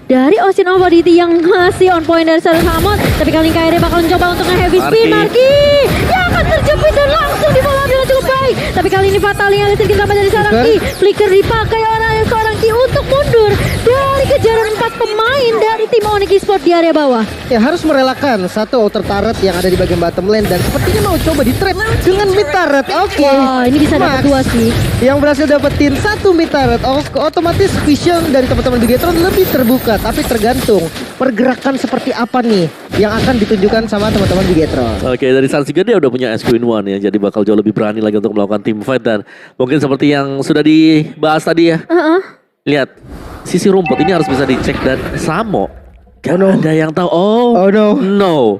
[SPEAKER 1] dari Ocean of Oddity yang masih on point dari seorang Samon. Tapi kali ini Kairi bakal mencoba untuk nge-heavy spin Marky yang akan terjepit dan langsung di follow dengan cukup baik. Tapi kali ini Fataling yang listrik ditambah dari seorang Ki. Flicker dipakai oleh seorang Ki untuk mundur dari kejaran 4 pemain dari tim Onyx Esports di area bawah.
[SPEAKER 3] Ya harus merelakan satu outer turret yang ada di bagian bottom lane dan sepertinya mau coba di trap dengan mid turret. Oke.
[SPEAKER 1] Wah, ini bisa dapat 2 sih.
[SPEAKER 3] Yang berhasil dapetin satu mid turret, otomatis vision dari teman-teman Bigetron lebih terbuka. Tapi tergantung pergerakan seperti apa nih yang akan ditunjukkan sama teman-teman Bigetron.
[SPEAKER 2] Oke, dari Suns juga dia udah punya SQ in One ya, jadi bakal jauh lebih berani lagi untuk melakukan team fight dan mungkin seperti yang sudah dibahas tadi ya. Lihat, sisi rumput ini harus bisa dicek dan Samo gak ada yang tahu.
[SPEAKER 3] Oh no.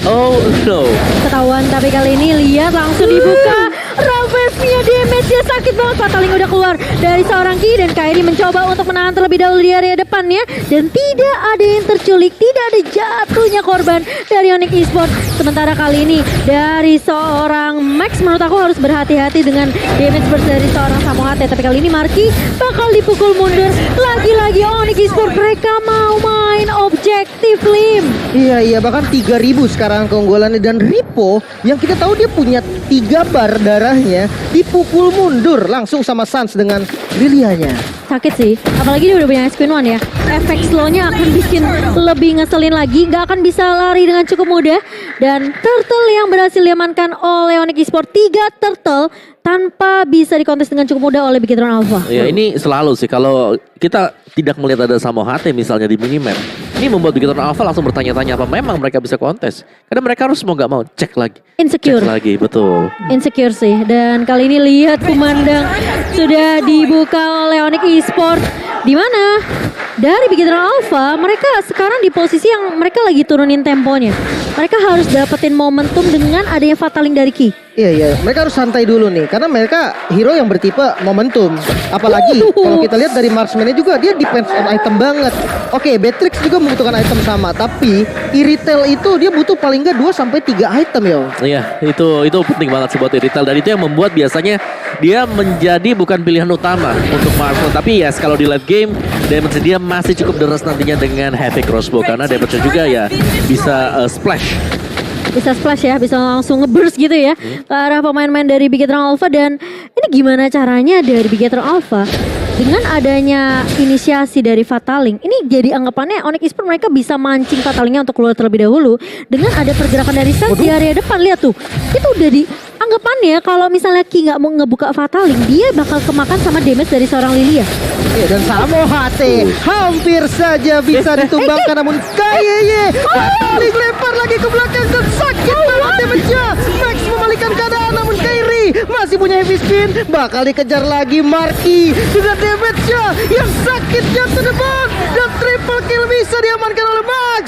[SPEAKER 2] Oh no.
[SPEAKER 1] Ketahuan tapi kali ini lihat langsung dibuka. Ravesnya damage-nya sakit banget. Fataling udah keluar dari seorang Ki dan Kairi mencoba untuk menahan terlebih dahulu di area depannya dan tidak ada yang terculik, tidak ada jatuhnya korban dari Onyx Esports. Sementara kali ini dari seorang Max menurut aku harus berhati-hati dengan damage burst dari seorang Samohate, tapi kali ini Marky bakal dipukul mundur. Lagi-lagi Onyx Esports mereka mau main objektif Lim.
[SPEAKER 3] Iya bahkan 3000 sekarang keunggulannya dan Ripo yang kita tahu dia punya 3 bar darahnya dipukul mundur langsung sama Suns dengan Lilianya.
[SPEAKER 1] Sakit sih, apalagi dia udah punya Queen One ya. Efek slownya akan bikin lebih ngeselin lagi, nggak akan bisa lari dengan cukup mudah. Dan turtle yang berhasil diamankan oleh Onyx Esports, 3 turtle tanpa bisa dikontes dengan cukup mudah oleh Bigetron Alpha.
[SPEAKER 2] Ya ini selalu sih kalau kita tidak melihat ada Samohate misalnya di minimap. Ini membuat Bigetron Alpha langsung bertanya-tanya apa memang mereka bisa kontes. Karena mereka harus mau gak mau cek lagi.
[SPEAKER 1] Insecure.
[SPEAKER 2] Cek lagi, betul.
[SPEAKER 1] Insecure sih. Dan kali ini lihat kumandang sudah dibuka oleh Onyx Esports. Di mana dari Bigetron Alpha mereka sekarang di posisi yang mereka lagi turunin temponya. Mereka harus dapetin momentum dengan adanya Fataling dari Ki.
[SPEAKER 3] Iya, mereka harus santai dulu nih karena mereka hero yang bertipe momentum. Apalagi kalau kita lihat dari marksman-nya juga dia depends on item banget. Oke, Beatrix juga membutuhkan item sama, tapi Iritel itu dia butuh paling enggak 2 sampai 3 item ya.
[SPEAKER 2] Iya, itu penting banget sih buat Iritel dan itu yang membuat biasanya dia menjadi bukan pilihan utama untuk marksman. Tapi ya kalau di late game damage dia masih cukup deras nantinya dengan heavy crossbow karena damage juga ya bisa splash.
[SPEAKER 1] Bisa splash ya, bisa langsung ngeburst gitu ya ke arah pemain-pemain dari Bigetron Alpha. Dan ini gimana caranya dari Bigetron Alpha dengan adanya inisiasi dari Fataling, ini jadi anggapannya Onyx Esports mereka bisa mancing Fatalingnya untuk keluar terlebih dahulu dengan ada pergerakan dari Suns di area depan. Lihat tuh, itu udah di anggapannya kalau misalnya Ki nggak mau ngebuka Fataling, dia bakal kemakan sama damage dari seorang Lilia.
[SPEAKER 3] Iya, dan Samohate hampir saja bisa ditumbangkan namun Kayeye Fataling lempar lagi ke belakang dan sakit banget damage-nya. Max memalikan keadaan namun Kairi masih punya heavy spin, bakal dikejar lagi Marky dengan damage-nya yang sakit jatuh depan dan triple kill bisa diamankan oleh Max.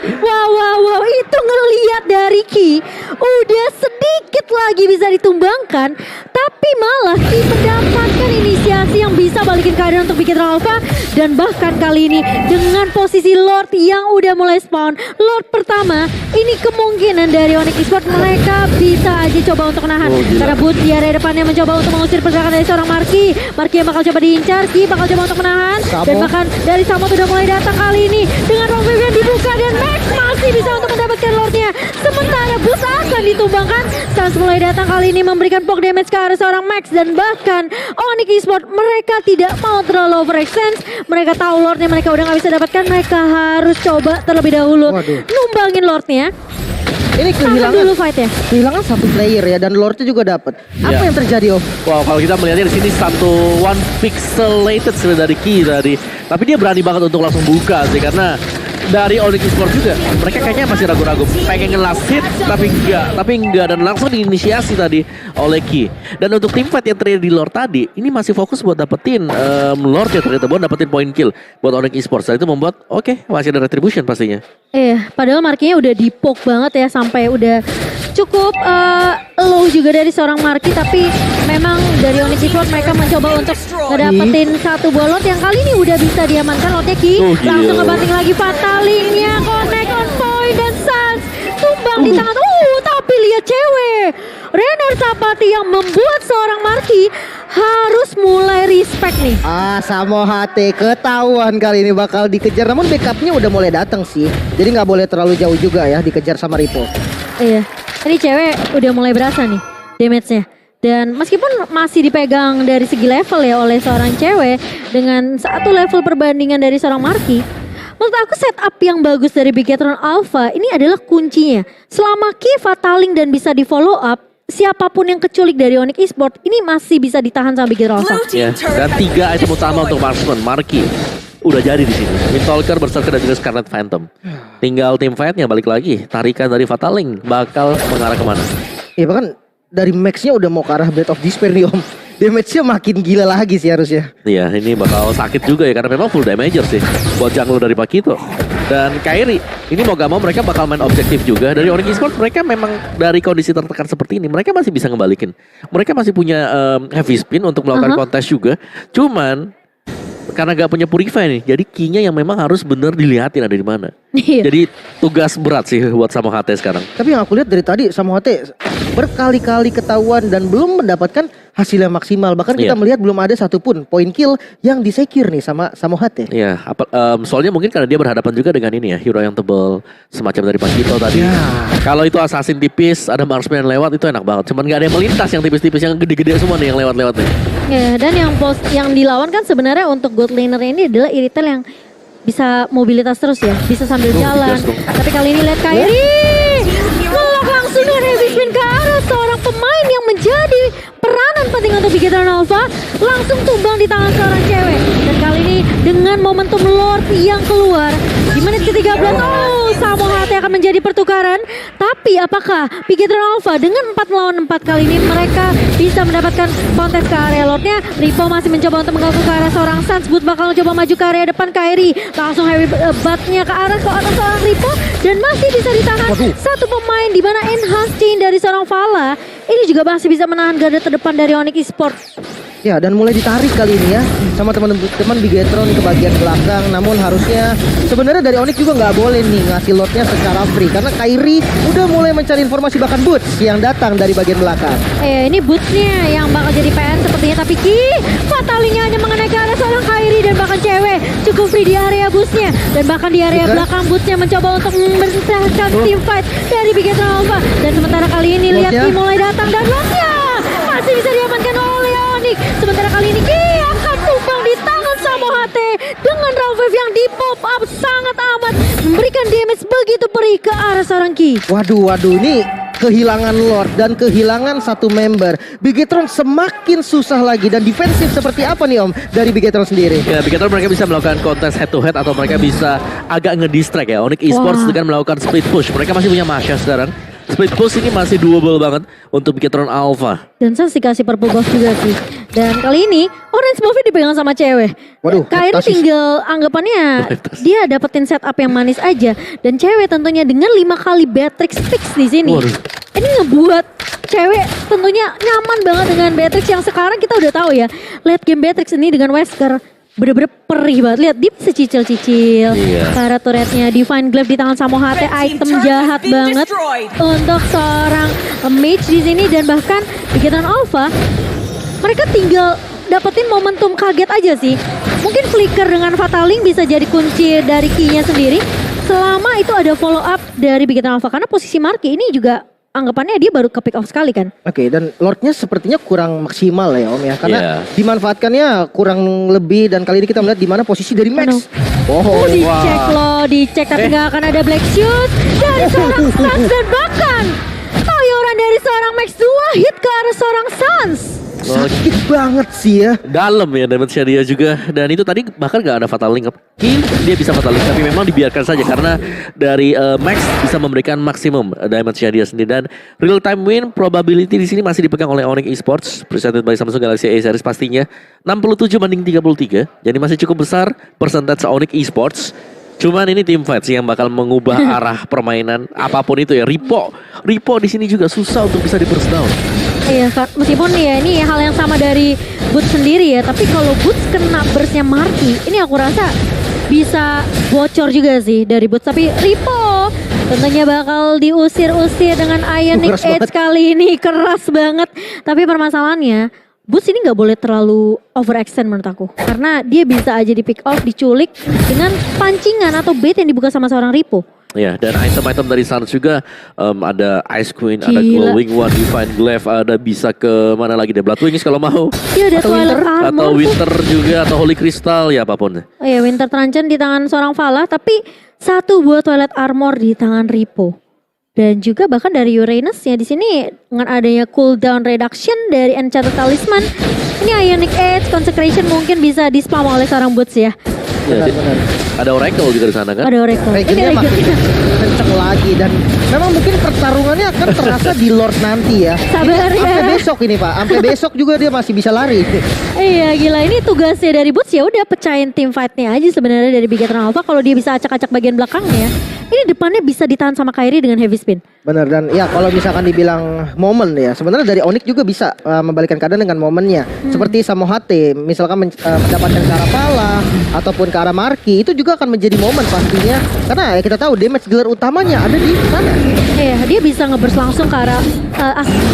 [SPEAKER 1] Wow, itu ngelihat dari Ki udah sedikit lagi bisa ditumbangkan, tapi malah Ki mendapatkan inisiasi yang bisa balikin keadaan untuk Bigetron Alpha. Dan bahkan kali ini dengan posisi Lord yang udah mulai spawn, Lord pertama ini kemungkinan dari Onyx Esports mereka bisa aja coba untuk menahan karena Boots di area depannya mencoba untuk mengusir pergerakan dari seorang Marky yang bakal coba diincar. Ki bakal coba untuk menahan dan bahkan dari Samo sudah mulai datang kali ini dengan Rogue yang dibuka dan Max masih bisa untuk mendapatkan Lordnya. Sementara Boots akan ditumbangkan. Sans mulai datang kali ini memberikan poke damage ke arah seorang Max dan bahkan Onyx Esports mereka tidak mau terlalu overextend. Mereka tahu Lordnya mereka udah gak bisa dapatkan, mereka harus coba terlebih dahulu numbangin Lordnya.
[SPEAKER 3] Ini kehilangan satu player ya dan Lordnya juga dapat. Apa yang terjadi Om?
[SPEAKER 2] Wow, kalau kita melihatnya di sini satu one pixelated dari Ki tadi, tapi dia berani banget untuk langsung buka sih karena dari Onyx Esports juga mereka kayaknya masih ragu-ragu pengen nge-last hit tapi enggak dan langsung diinisiasi tadi oleh Ki. Dan untuk tim fight yang terjadi di Lord tadi ini masih fokus buat dapetin Lord ya, ternyata buat dapetin point kill buat Onyx Esports. Dan itu membuat masih ada retribution pastinya.
[SPEAKER 1] Padahal markinya udah di-poke banget ya sampai udah cukup low juga dari seorang Marky, tapi memang dari Onyx Esports mereka mencoba untuk ngedapetin satu buah Lord yang kali ini udah bisa diamankan Lordnya Ki. Langsung ngebanting lagi Fatalingnya, connect on point dan Sans tumbang di tangan. Tapi lihat cewek Renner Sapati yang membuat seorang Marky harus mulai respect nih.
[SPEAKER 3] Samohate ketahuan kali ini bakal dikejar, namun backupnya udah mulai datang sih. Jadi nggak boleh terlalu jauh juga ya dikejar sama Ripo.
[SPEAKER 1] Iya, ini cewek udah mulai berasa nih damage-nya. Dan meskipun masih dipegang dari segi level ya oleh seorang cewek dengan satu level perbandingan dari seorang Marky, menurut aku setup yang bagus dari Bigetron Alpha ini adalah kuncinya. Selama Ki Fataling dan bisa di follow up, siapapun yang keculik dari Onyx Esports ini masih bisa ditahan sama Bigetron Alpha.
[SPEAKER 2] Ya, dan 3 item utama untuk marksman Marky. udah jadi di sini. Windtalker, Berserker dan juga Scarlet Phantom. Tinggal tim fight-nya balik lagi. Tarikan dari Fataling bakal mengarah kemana?
[SPEAKER 3] Ya bahkan dari Max-nya udah mau ke arah Blade of Despair nih Om. Damage-nya makin gila lagi sih harusnya.
[SPEAKER 2] Iya, ini bakal sakit juga ya karena memang full damager sih buat jungle dari Pakito. Dan Kairi, ini mau gak mau mereka bakal main objektif juga. Dari Onyx Esports mereka memang dari kondisi tertekan seperti ini mereka masih bisa ngebalikin. Mereka masih punya heavy spin untuk melakukan kontes juga. Cuman karena gak punya purify nih, jadi key-nya yang memang harus bener dilihatin ada di mana.
[SPEAKER 1] Iya.
[SPEAKER 2] Jadi tugas berat sih buat Samo HT sekarang.
[SPEAKER 3] Tapi yang aku lihat dari tadi Samo HT berkali-kali ketahuan dan belum mendapatkan hasil yang maksimal. Bahkan kita melihat belum ada satupun point kill yang disecure nih sama Samo HT.
[SPEAKER 2] Iya, soalnya mungkin karena dia berhadapan juga dengan ini ya, hero yang tebel semacam dari Pakito tadi.
[SPEAKER 3] Ya.
[SPEAKER 2] Kalau itu assassin tipis, ada marksman yang lewat itu enak banget. Cuman gak ada yang melintas yang tipis-tipis, yang gede-gede semua nih yang lewat-lewat nih.
[SPEAKER 1] Ya, dan yang dilawan kan sebenarnya untuk god laner ini adalah Iritel yang bisa mobilitas terus ya, bisa sambil jalan. Tapi kali ini lihat Kairi melok langsung dengan heavy spin ke arah seorang pemain yang menjadi peranan penting untuk Bigetron Alpha, langsung tumbang di tangan seorang cewek. Dan kali ini dengan momentum Lord yang keluar di menit ke-13, Samo HT akan menjadi pertukaran. Tapi apakah Bigetron Alpha dengan 4 lawan 4 kali ini mereka bisa mendapatkan kontes ke area Lordnya? Ripo masih mencoba untuk mengganggu ke arah seorang Sans. Boot bakal mencoba maju ke area depan. Kairi langsung heavy batnya ke arah seorang Ripo dan masih bisa ditahan satu pemain di mana enhance chain dari seorang Vala ini juga masih bisa menahan garda terdepan dari Onyx Esports.
[SPEAKER 3] Ya, dan mulai ditarik kali ini ya sama teman-teman Bigetron ke bagian belakang. Namun harusnya sebenarnya dari Onyx juga nggak boleh nih ngasih lotnya secara free karena Kairi udah mulai mencari informasi bahkan Boots yang datang dari bagian belakang.
[SPEAKER 1] Ini Bootsnya yang bakal jadi PN sepertinya, tapi Fatalinya hanya mengenai ke arah seorang Kairi dan bahkan cewek cukup free di area Bootsnya dan bahkan di area belakang Bootsnya mencoba untuk membersihkan team fight dari Bigetron Alpha. Dan sementara kali ini lihat Ki mulai datang dan lotnya masih bisa diamankan oleh Onyx. Sementara kali ini Ki akan tumbang di tangan Samo HT dengan raw wave yang di pop up sangat amat memberikan damage begitu perih ke arah seorang Ki.
[SPEAKER 3] Waduh, ini kehilangan Lord dan kehilangan satu member. Bigetron semakin susah lagi dan defensif seperti apa nih Om dari Bigetron sendiri?
[SPEAKER 2] Ya, Bigetron mereka bisa melakukan kontes head to head atau mereka bisa agak ngedistract ya. Onyx Esports dengan melakukan split push. Mereka masih punya Masha sekarang. Split push ini masih doable banget untuk Bigetron Alpha.
[SPEAKER 1] Dan saya dikasih purple buff juga sih. Dan kali ini orange buff dipegang sama cewek.
[SPEAKER 3] Waduh,
[SPEAKER 1] Kairi tinggal anggapannya dia dapetin setup yang manis aja. Dan cewek tentunya dengan 5 kali Beatrix fix di sini.
[SPEAKER 2] Waduh.
[SPEAKER 1] Ini ngebuat cewek tentunya nyaman banget dengan Beatrix yang sekarang kita udah tahu ya. Late game Beatrix ini dengan Wesker bener-bener perih banget. Lihat dia bisa cicil-cicil. Karena turretnya Divine Glaive di tangan Samo HT, item jahat banget untuk seorang mage di sini. Dan bahkan Bigetron Alpha mereka tinggal dapetin momentum kaget aja sih. Mungkin flicker dengan Fataling bisa jadi kunci dari key-nya sendiri selama itu ada follow up dari Bigetron Alpha, karena posisi Marky ini juga anggapannya dia baru ke pick off sekali kan.
[SPEAKER 3] Oke, dan Lordnya sepertinya kurang maksimal ya Om ya, karena dimanfaatkannya kurang lebih. Dan kali ini kita melihat di mana posisi dari Max.
[SPEAKER 1] Dicek tapi nggak akan ada Black Shoot dari seorang Sans dan bahkan tayoran dari seorang Max, 2 hit ke arah seorang Sans.
[SPEAKER 3] Sakit banget sih ya.
[SPEAKER 2] Dalam ya damage-nya dia juga. Dan itu tadi bahkan gak ada Fatal Link. Dia bisa Fatal Link tapi memang dibiarkan saja karena dari Max bisa memberikan maksimum damage-nya dia sendiri. Dan real time win probability di sini masih dipegang oleh Onyx Esports presented by Samsung Galaxy A series pastinya 67-33. Jadi masih cukup besar percentage Onyx Esports. Cuman ini team fight sih yang bakal mengubah arah permainan apapun itu ya. Ripo di sini juga susah untuk bisa di burst down.
[SPEAKER 1] Iya, meskipun ya ini hal yang sama dari Boots sendiri ya, tapi kalau Boots kena burstnya Marky, ini aku rasa bisa bocor juga sih dari Boots. Tapi Ripo tentunya bakal diusir-usir dengan Ionic Edge kali ini, keras banget. Tapi permasalahannya Boots ini nggak boleh terlalu overextend menurut aku, karena dia bisa aja di pick off, diculik dengan pancingan atau bait yang dibuka sama seorang Ripo.
[SPEAKER 2] Ya, dan item-item dari Sans juga ada Ice Queen, ada Glowing One, Divine Glaive, ada bisa ke mana lagi deh, Blood Wings kalau mau.
[SPEAKER 1] Iya, ada Twilight Armor
[SPEAKER 2] atau Winter juga, atau Holy Crystal, ya apapun.
[SPEAKER 1] Oh iya, Winter Truncheon di tangan seorang Vala, tapi satu buat Twilight Armor di tangan Ripo. Dan juga bahkan dari Uranus ya di sini dengan adanya cooldown reduction dari Enchanted Talisman, ini Ionic Edge, Consecration mungkin bisa di-spam oleh seorang Boots ya.
[SPEAKER 2] Ya,
[SPEAKER 3] Benar-benar.
[SPEAKER 2] ada Oracle juga di sana kan.
[SPEAKER 1] Ada Oracle.
[SPEAKER 3] Regennya
[SPEAKER 1] Ini
[SPEAKER 3] makin
[SPEAKER 1] Regen.
[SPEAKER 3] kenceng lagi dan memang mungkin pertarungannya akan terasa di Lord nanti ya.
[SPEAKER 1] Sabar
[SPEAKER 3] Ini
[SPEAKER 1] ya.
[SPEAKER 3] Sampai besok ini Pak, sampai besok juga dia masih bisa lari.
[SPEAKER 1] Iya gila, ini tugasnya dari Boots ya udah pecahin tim fight-nya aja sebenarnya dari Bigetron Alpha. Kalau dia bisa acak-acak bagian belakangnya, ini depannya bisa ditahan sama Kairi dengan heavy spin.
[SPEAKER 3] Benar, dan ya kalau misalkan dibilang momen ya, sebenarnya dari Onyx juga bisa membalikkan keadaan dengan momennya. Seperti Samohate, misalkan mendapatkan ke arah Pala ataupun ke arah Marki, itu juga akan menjadi momen pastinya. Karena ya kita tahu damage gear utamanya ada di sana.
[SPEAKER 1] Iya, dia bisa ngebers langsung ke arah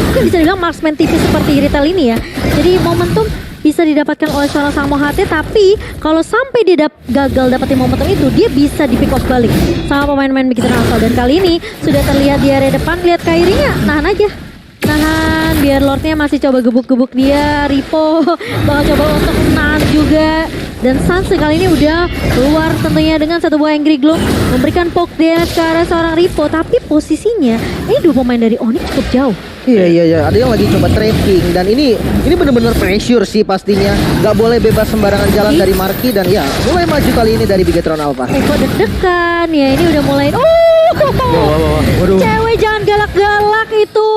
[SPEAKER 1] mungkin bisa dibilang marksman tipis seperti Rital ini ya. Jadi momentum bisa didapatkan oleh seorang Samohate, tapi kalau sampai dia gagal dapetin momentum itu, dia bisa di pick off balik sama pemain-pemain Bigetron Alpha. Dan kali ini sudah terlihat di area depan, lihat Kairinya nahan aja. Nahan, biar Lordnya masih coba gebuk-gebuk dia. Ripo bakal coba untuk nahan juga. Dan Sans kali ini udah keluar tentunya dengan satu buah Angry Gloom, memberikan poke damage ke arah seorang Ripo. Tapi posisinya ini dua pemain dari Onyx cukup jauh.
[SPEAKER 3] Iya, ada yang lagi coba trapping dan ini benar-benar pressure sih pastinya. Gak boleh bebas sembarangan jalan dari Marki dan ya mulai maju kali ini dari Bigetron Alpha.
[SPEAKER 1] Kok deg-degan ya, ini udah mulai.
[SPEAKER 3] Waduh.
[SPEAKER 1] Cewek jangan galak-galak itu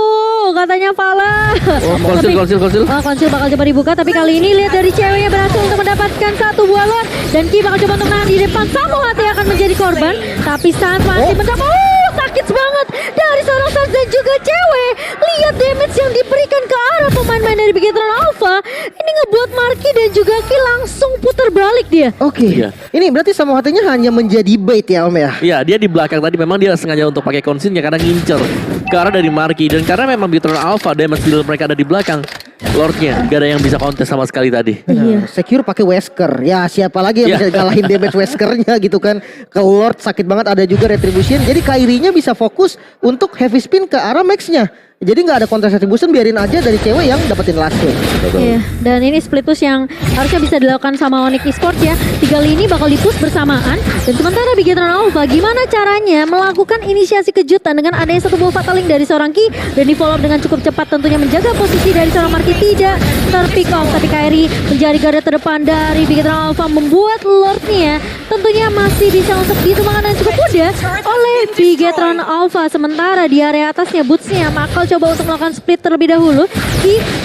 [SPEAKER 1] katanya Pala.
[SPEAKER 2] Konsil.
[SPEAKER 1] Konsil bakal coba dibuka, tapi kali ini lihat dari ceweknya berhasil untuk mendapatkan satu buah Lord. Dan Ki bakal coba untuk nahan di depan. Samohate akan menjadi korban, tapi Sans masih mendapat. Sakit banget dari seorang Sans dan juga cewek. Lihat damage yang diberikan ke arah pemain-pemain dari Bigetron Alpha. Ini ngebuat Marki dan juga Ki langsung putar balik dia.
[SPEAKER 3] Oke.
[SPEAKER 2] Iya.
[SPEAKER 3] Ini berarti Samohate-nya hanya menjadi bait ya Om ya.
[SPEAKER 2] Iya, dia di belakang tadi memang dia sengaja untuk pakai konsinnya karena ngincer ke arah dari Marki, dan karena memang Bigetron Alpha damage deal mereka ada di belakang. Lordnya gak ada yang bisa kontes sama sekali tadi.
[SPEAKER 1] Iya.
[SPEAKER 3] Secure pakai Wesker. Ya siapa lagi yang
[SPEAKER 2] Iya.
[SPEAKER 3] bisa ngalahin damage Weskernya gitu kan. Ke Lord sakit banget, ada juga Retribution. Jadi Kairinya bisa fokus untuk heavy spin ke arah Max-nya. Jadi nggak ada kontes Retribution, biarin aja dari cewek yang dapetin last hit.
[SPEAKER 1] Iya, dan ini split push yang harusnya bisa dilakukan sama Onyx Esports ya. 3 lini bakal di-push bersamaan. Dan sementara Bigetron Alpha gimana caranya melakukan inisiasi kejutan dengan adanya satu buah Fataling dari seorang Ki. Dan di follow up dengan cukup cepat, tentunya menjaga posisi dari seorang Marki tidak terpick off. Tapi Kairi menjadi garda terdepan dari Bigetron Alpha, membuat Lordnya tentunya masih bisa untuk ditumbangkan dengan cukup mudah oleh Bigetron Alpha. Sementara di area atasnya Boots-nya bakal coba untuk melakukan split terlebih dahulu.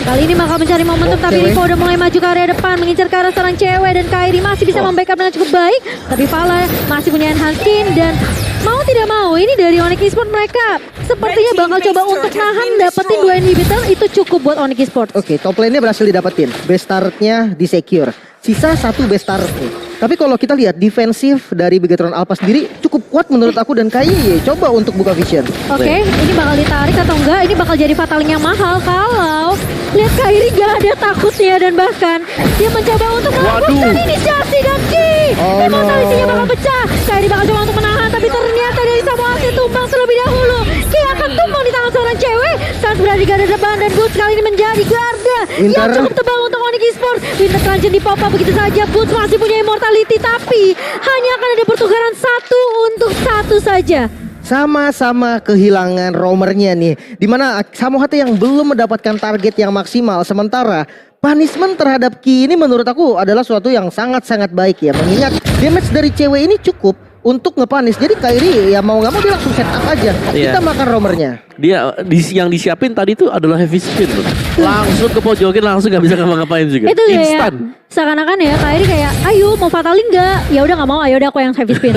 [SPEAKER 1] Kali ini bakal mencari momentum, tapi Ripo udah mulai maju ke area depan, mengincar ke arah seorang cewek, dan Kairi masih bisa membackup dengan cukup baik. Tapi Pala masih punya enhance skin, dan mau tidak mau ini dari Onyx Esports mereka sepertinya bakal coba untuk nahan dapetin 2 inhibitor. Itu cukup buat Onyx Esports.
[SPEAKER 3] Oke, top lane-nya berhasil didapetin. Best start-nya di secure. Sisa 1 best start nih. Tapi kalau kita lihat defensif dari Bigetron Alpha sendiri cukup kuat menurut aku, dan kayaknya coba untuk buka vision.
[SPEAKER 1] Oke, ini bakal ditarik atau enggak? Ini bakal jadi Fataling yang mahal kalau lihat Kairi gak ada takutnya, dan bahkan dia mencoba untuk melakukan inisiasi dan Ki. Immortality-nya bakal pecah. Kairi bakal coba untuk menahan, tapi ternyata dari Samohate tumbang terlebih dahulu. Ki akan tumbang di tangan seorang cewek. Sans berada di garda depan, dan Boots kali ini menjadi garda yang cukup tebal untuk Onyx Esports. Winter Transition di pop-up begitu saja. Boots masih punya immortality, tapi hanya akan ada pertukaran 1 untuk 1 saja.
[SPEAKER 3] Sama-sama kehilangan roamernya nih. Dimana Samohate yang belum mendapatkan target yang maksimal. Sementara punishment terhadap Ki ini menurut aku adalah suatu yang sangat-sangat baik ya. Mengingat damage dari cewek ini cukup untuk ngepanis. Jadi Kairi ya mau gak mau dia langsung set up aja.
[SPEAKER 2] Iya.
[SPEAKER 3] Kita makan roamernya.
[SPEAKER 2] Dia yang disiapin tadi itu adalah heavy spin loh. Langsung ke pojokin, langsung gak bisa ngapa-ngapain juga.
[SPEAKER 1] Itu ya,
[SPEAKER 2] Instan.
[SPEAKER 1] seakan-akan ya Kairi kayak, ayo mau Fataling nggak? Ya udah nggak mau, ayo udah aku yang heavy spin.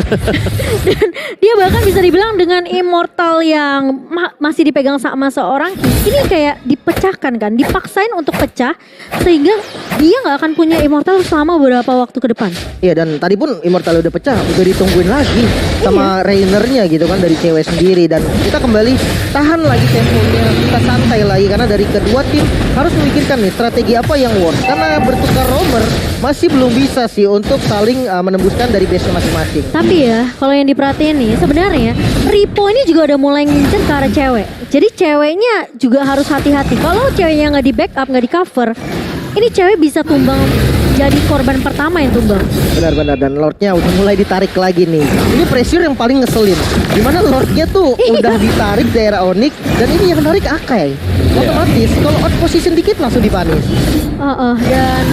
[SPEAKER 1] Dan dia bahkan bisa dibilang dengan immortal yang masih dipegang sama seorang Ki, ini kayak dipecahkan kan, dipaksain untuk pecah sehingga dia nggak akan punya immortal selama beberapa waktu ke depan.
[SPEAKER 3] Iya, dan tadi pun immortal udah pecah, udah ditungguin lagi sama Rainernya gitu kan dari cewek sendiri. Dan kita kembali tahan lagi temponya, kita santai lagi karena dari kedua tim harus memikirkan nih strategi apa yang works. Karena bertukar roamer masih belum bisa sih untuk saling menembuskan dari base masing-masing.
[SPEAKER 1] Tapi ya kalau yang diperhatiin nih sebenarnya Ripo ini juga udah mulai ngincer ke arah cewek. Jadi ceweknya juga harus hati-hati. Kalau ceweknya nggak di backup, nggak di cover, ini cewek bisa tumbang jadi korban pertama yang tumbang.
[SPEAKER 3] Benar-benar, dan Lordnya udah mulai ditarik lagi nih. Ini pressure yang paling ngeselin. Dimana Lordnya tuh udah ditarik daerah Onyx dan ini yang menarik Akai. otomatis kalau out position dikit langsung dipanis.
[SPEAKER 1] Dan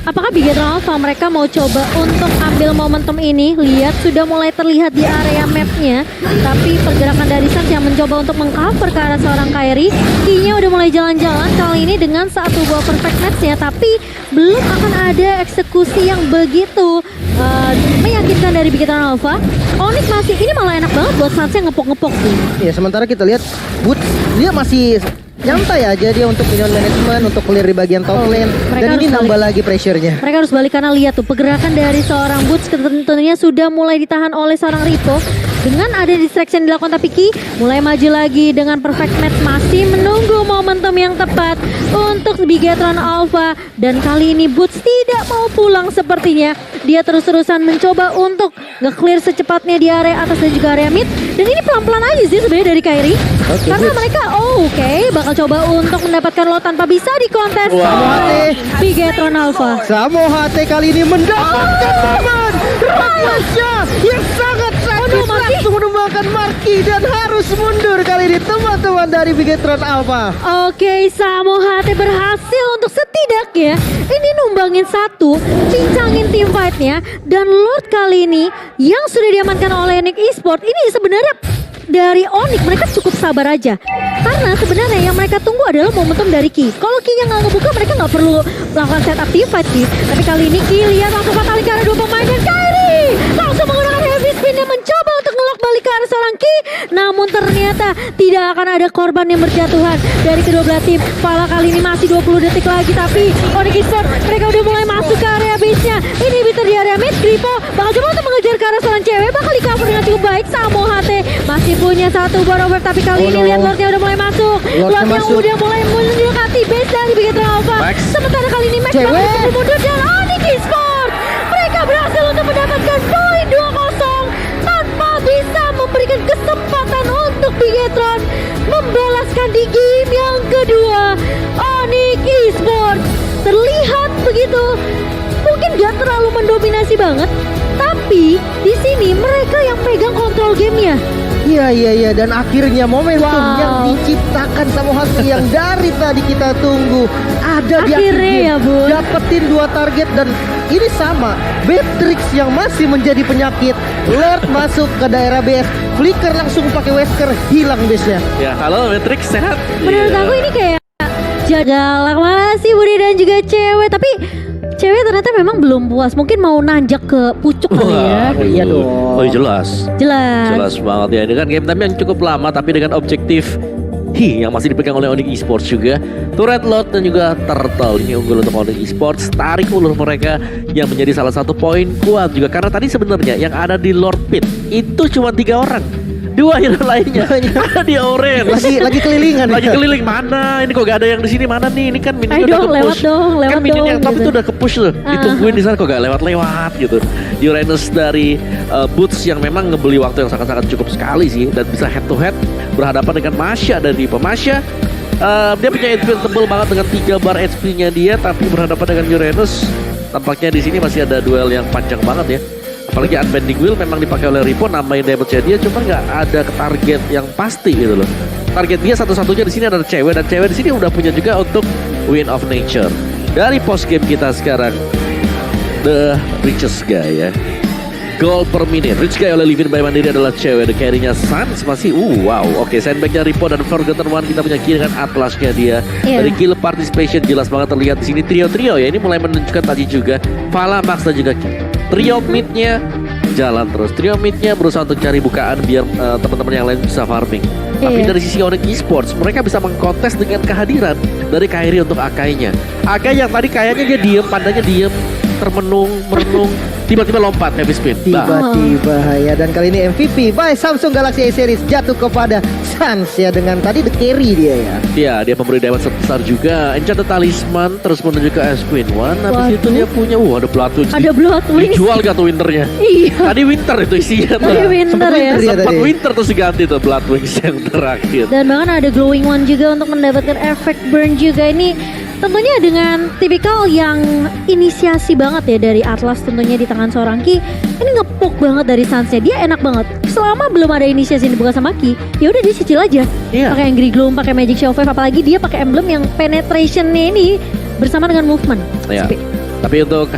[SPEAKER 1] apakah Bigetron Alpha mereka mau coba untuk ambil momentum ini? Lihat sudah mulai terlihat di area mapnya, tapi pergerakan dari Sans yang mencoba untuk mengcover ke arah seorang Kairi. Key-nya udah mulai jalan-jalan kali ini dengan satu buah perfect match ya, tapi belum akan ada eksekusi yang begitu meyakinkan dari Bigetron Alpha. Onyx masih, ini malah enak banget buat Sans yang ngepok-ngepok sih.
[SPEAKER 3] Ya sementara kita lihat Boots dia masih nyantai aja dia untuk minion management, untuk clear di bagian top lane.
[SPEAKER 1] Mereka
[SPEAKER 3] Dan ini
[SPEAKER 1] harus
[SPEAKER 3] nambah lagi pressure-nya.
[SPEAKER 1] Mereka harus balik karena lihat tuh pergerakan dari seorang Boots tentunya sudah mulai ditahan oleh seorang Ripo. Dengan ada distraction dilakukan tapi Ki mulai maju lagi dengan perfect match, masih menunggu momentum yang tepat untuk Bigetron Alpha. Dan kali ini Boots tidak mau pulang sepertinya. Dia terus-terusan mencoba untuk nge-clear secepatnya di area atas dan juga area mid. Dan ini pelan-pelan aja sih sebenarnya dari Kairi.
[SPEAKER 3] Oke,
[SPEAKER 1] Karena
[SPEAKER 3] Boots.
[SPEAKER 1] mereka bakal coba untuk mendapatkan lot tanpa bisa di kontes.
[SPEAKER 3] Wow.
[SPEAKER 1] Bigetron Alpha.
[SPEAKER 3] Samo HT kali ini mendapatkan momen rahasia yang sangat
[SPEAKER 1] Aduh,
[SPEAKER 3] sakit,
[SPEAKER 1] Marky.
[SPEAKER 3] langsung menumbangkan Marky dan harus mundur kali ini teman-teman dari Bigetron Alpha.
[SPEAKER 1] Oke, Samo HT berhasil untuk setidaknya ini numbangin satu, cincangin team fight-nya, dan Lord kali ini yang sudah diamankan oleh Nick Esport ini sebenarnya dari Onyx mereka cukup sabar aja. Karena sebenarnya yang mereka tunggu adalah momentum dari Ki. Kalau Ki-nya nggak ngebuka, mereka nggak perlu melakukan setup team fight sih. Tapi kali ini Ki lihat langsung fatalin ke arah dua pemain dan Kairi langsung menggunakan heavy spin yang mencoba untuk ngelok balik ke arah seorang Ki. Namun ternyata tidak akan ada korban yang berjatuhan dari kedua belah tim. Pala kali ini masih 20 detik lagi, tapi Onyx Esport mereka udah mulai masuk ke area base-nya. Ini bitter di area mid, Gripo bakal coba untuk mengejar ke arah seorang cewek, bakal di cover dengan cukup baik. Samo HT masih punya satu bar over, tapi kali ini lihat Lordnya udah mulai masuk.
[SPEAKER 3] Lordnya
[SPEAKER 1] Lordnya
[SPEAKER 3] masuk.
[SPEAKER 1] udah mulai mendekati base dari Bigetron Alpha.
[SPEAKER 2] Max.
[SPEAKER 1] Sementara kali ini Max
[SPEAKER 3] Cewek.
[SPEAKER 1] bakal cukup mundur dan Onyx Esport mereka berhasil untuk mendapatkan poin 2-0 tanpa bisa memberikan kesempatan untuk Bigetron membalaskan di game yang kedua. Onyx Esport terlihat begitu mungkin gak terlalu mendominasi banget, tapi di sini mereka yang pegang kontrol gamenya.
[SPEAKER 3] Iya dan akhirnya momentum
[SPEAKER 1] Wow.
[SPEAKER 3] yang diciptakan sama hati yang dari tadi kita tunggu ada di akhir
[SPEAKER 1] Akhirnya
[SPEAKER 3] game.
[SPEAKER 1] ya, Bun.
[SPEAKER 3] Dapetin 2 target dan ini sama Beatrix yang masih menjadi penyakit. Lord masuk ke daerah base, Flicker langsung pakai Wesker, hilang base-nya.
[SPEAKER 2] Ya, halo Matrix, sehat?
[SPEAKER 1] Menurut
[SPEAKER 2] Iya.
[SPEAKER 1] aku ini kayak jagalak masih Budi dan juga cewek, tapi cewek ternyata memang belum puas, mungkin mau nanjak ke pucuk kali ya.
[SPEAKER 2] Waduh.
[SPEAKER 3] Iya dong.
[SPEAKER 2] Oh jelas.
[SPEAKER 1] Jelas.
[SPEAKER 2] Jelas banget ya. Ini kan game time yang cukup lama tapi dengan objektif yang masih dipegang oleh Onyx Esports juga. Turret Lord dan juga Turtle ini unggul untuk Onyx Esports. Tarik ulur mereka yang menjadi salah satu poin kuat juga. Karena tadi sebenarnya yang ada di Lord Pit itu cuma 3 orang. 2 hero lainnya ada di orange.
[SPEAKER 3] Lagi kelilingan.
[SPEAKER 2] Lagi keliling mana? Ini kok gak ada yang di sini mana nih? Ini kan
[SPEAKER 1] Ayo
[SPEAKER 2] minionnya udah
[SPEAKER 1] dong, lewat
[SPEAKER 2] ke-push.
[SPEAKER 1] dong, lewat
[SPEAKER 2] Kan minion
[SPEAKER 1] dong,
[SPEAKER 2] yang top
[SPEAKER 1] gitu.
[SPEAKER 2] itu udah ke-push tuh. Ditungguin di sana kok gak lewat-lewat gitu. Uranus dari Boots yang memang ngebeli waktu yang sangat-sangat cukup sekali sih dan bisa head to head berhadapan dengan Masya dari Pemasya. Dia punya HP tebel banget dengan 3 bar HP-nya dia, tapi berhadapan dengan Uranus tampaknya di sini masih ada duel yang panjang banget ya. Apalagi Unbending Wheel memang dipakai oleh Ripo, nambahin damage-nya dia, cuma nggak ada target yang pasti gitu loh. Target dia satu-satunya di sini adalah cewek, dan cewek di sini udah punya juga untuk Wind of Nature. Dari post game kita sekarang, the richest guy ya. Gold per minute, rich guy oleh Livin by Mandiri adalah cewek. The carry-nya Sans masih wow. Oke, sandbag-nya Ripo dan Forgotten One, kita punya kill dengan Atlasnya dia.
[SPEAKER 1] Iya.
[SPEAKER 2] Dari kill participation jelas banget terlihat di sini trio-trio ya. Ini mulai menunjukkan tadi juga Vala, Max dan juga trio mid-nya jalan terus. Trio mid-nya berusaha untuk cari bukaan biar teman-teman yang lain bisa farming. Tapi
[SPEAKER 1] Iya.
[SPEAKER 2] dari sisi Onyx Esports, mereka bisa mengkontes dengan kehadiran dari Kairi untuk Akai-nya. Akai yang tadi kayaknya dia diem, pandanya diem, termenung, merenung, tiba-tiba lompat heavy spin. Bah.
[SPEAKER 3] Tiba-tiba ya, dan kali ini MVP by Samsung Galaxy A Series jatuh kepada Sans ya, dengan tadi the carry dia ya.
[SPEAKER 2] Ya, dia memberi damage sebesar juga. Enchanted Talisman terus menuju ke Ash Queen One. Habis itu
[SPEAKER 1] Waduh.
[SPEAKER 2] dia punya, ada Blood Wings.
[SPEAKER 1] Ada Blood Wings.
[SPEAKER 2] Dijual gak tuh winternya?
[SPEAKER 1] Iya.
[SPEAKER 2] Tadi winter itu isinya tuh.
[SPEAKER 1] Tadi winter
[SPEAKER 3] Sempet
[SPEAKER 1] ya.
[SPEAKER 3] winter ya.
[SPEAKER 2] Sempat
[SPEAKER 3] tadi.
[SPEAKER 2] winter terus diganti tuh Blood Wings yang terakhir.
[SPEAKER 1] Dan bahkan ada glowing one juga untuk mendapatkan efek burn juga. Ini tentunya dengan tipikal yang inisiasi banget ya dari Atlas tentunya di tangan seorang Ki. Ini ngepuk banget dari Sansnya, dia enak banget. Selama belum ada inisiasi yang dibuka sama Ki, ya udah dia cicil aja.
[SPEAKER 2] Iya.
[SPEAKER 1] Pakai Angry Gloom, pakai Magic Show Wave, apalagi dia pakai emblem yang penetrationnya ini bersama dengan movement.
[SPEAKER 2] Ya.
[SPEAKER 1] CP.
[SPEAKER 2] Tapi untuk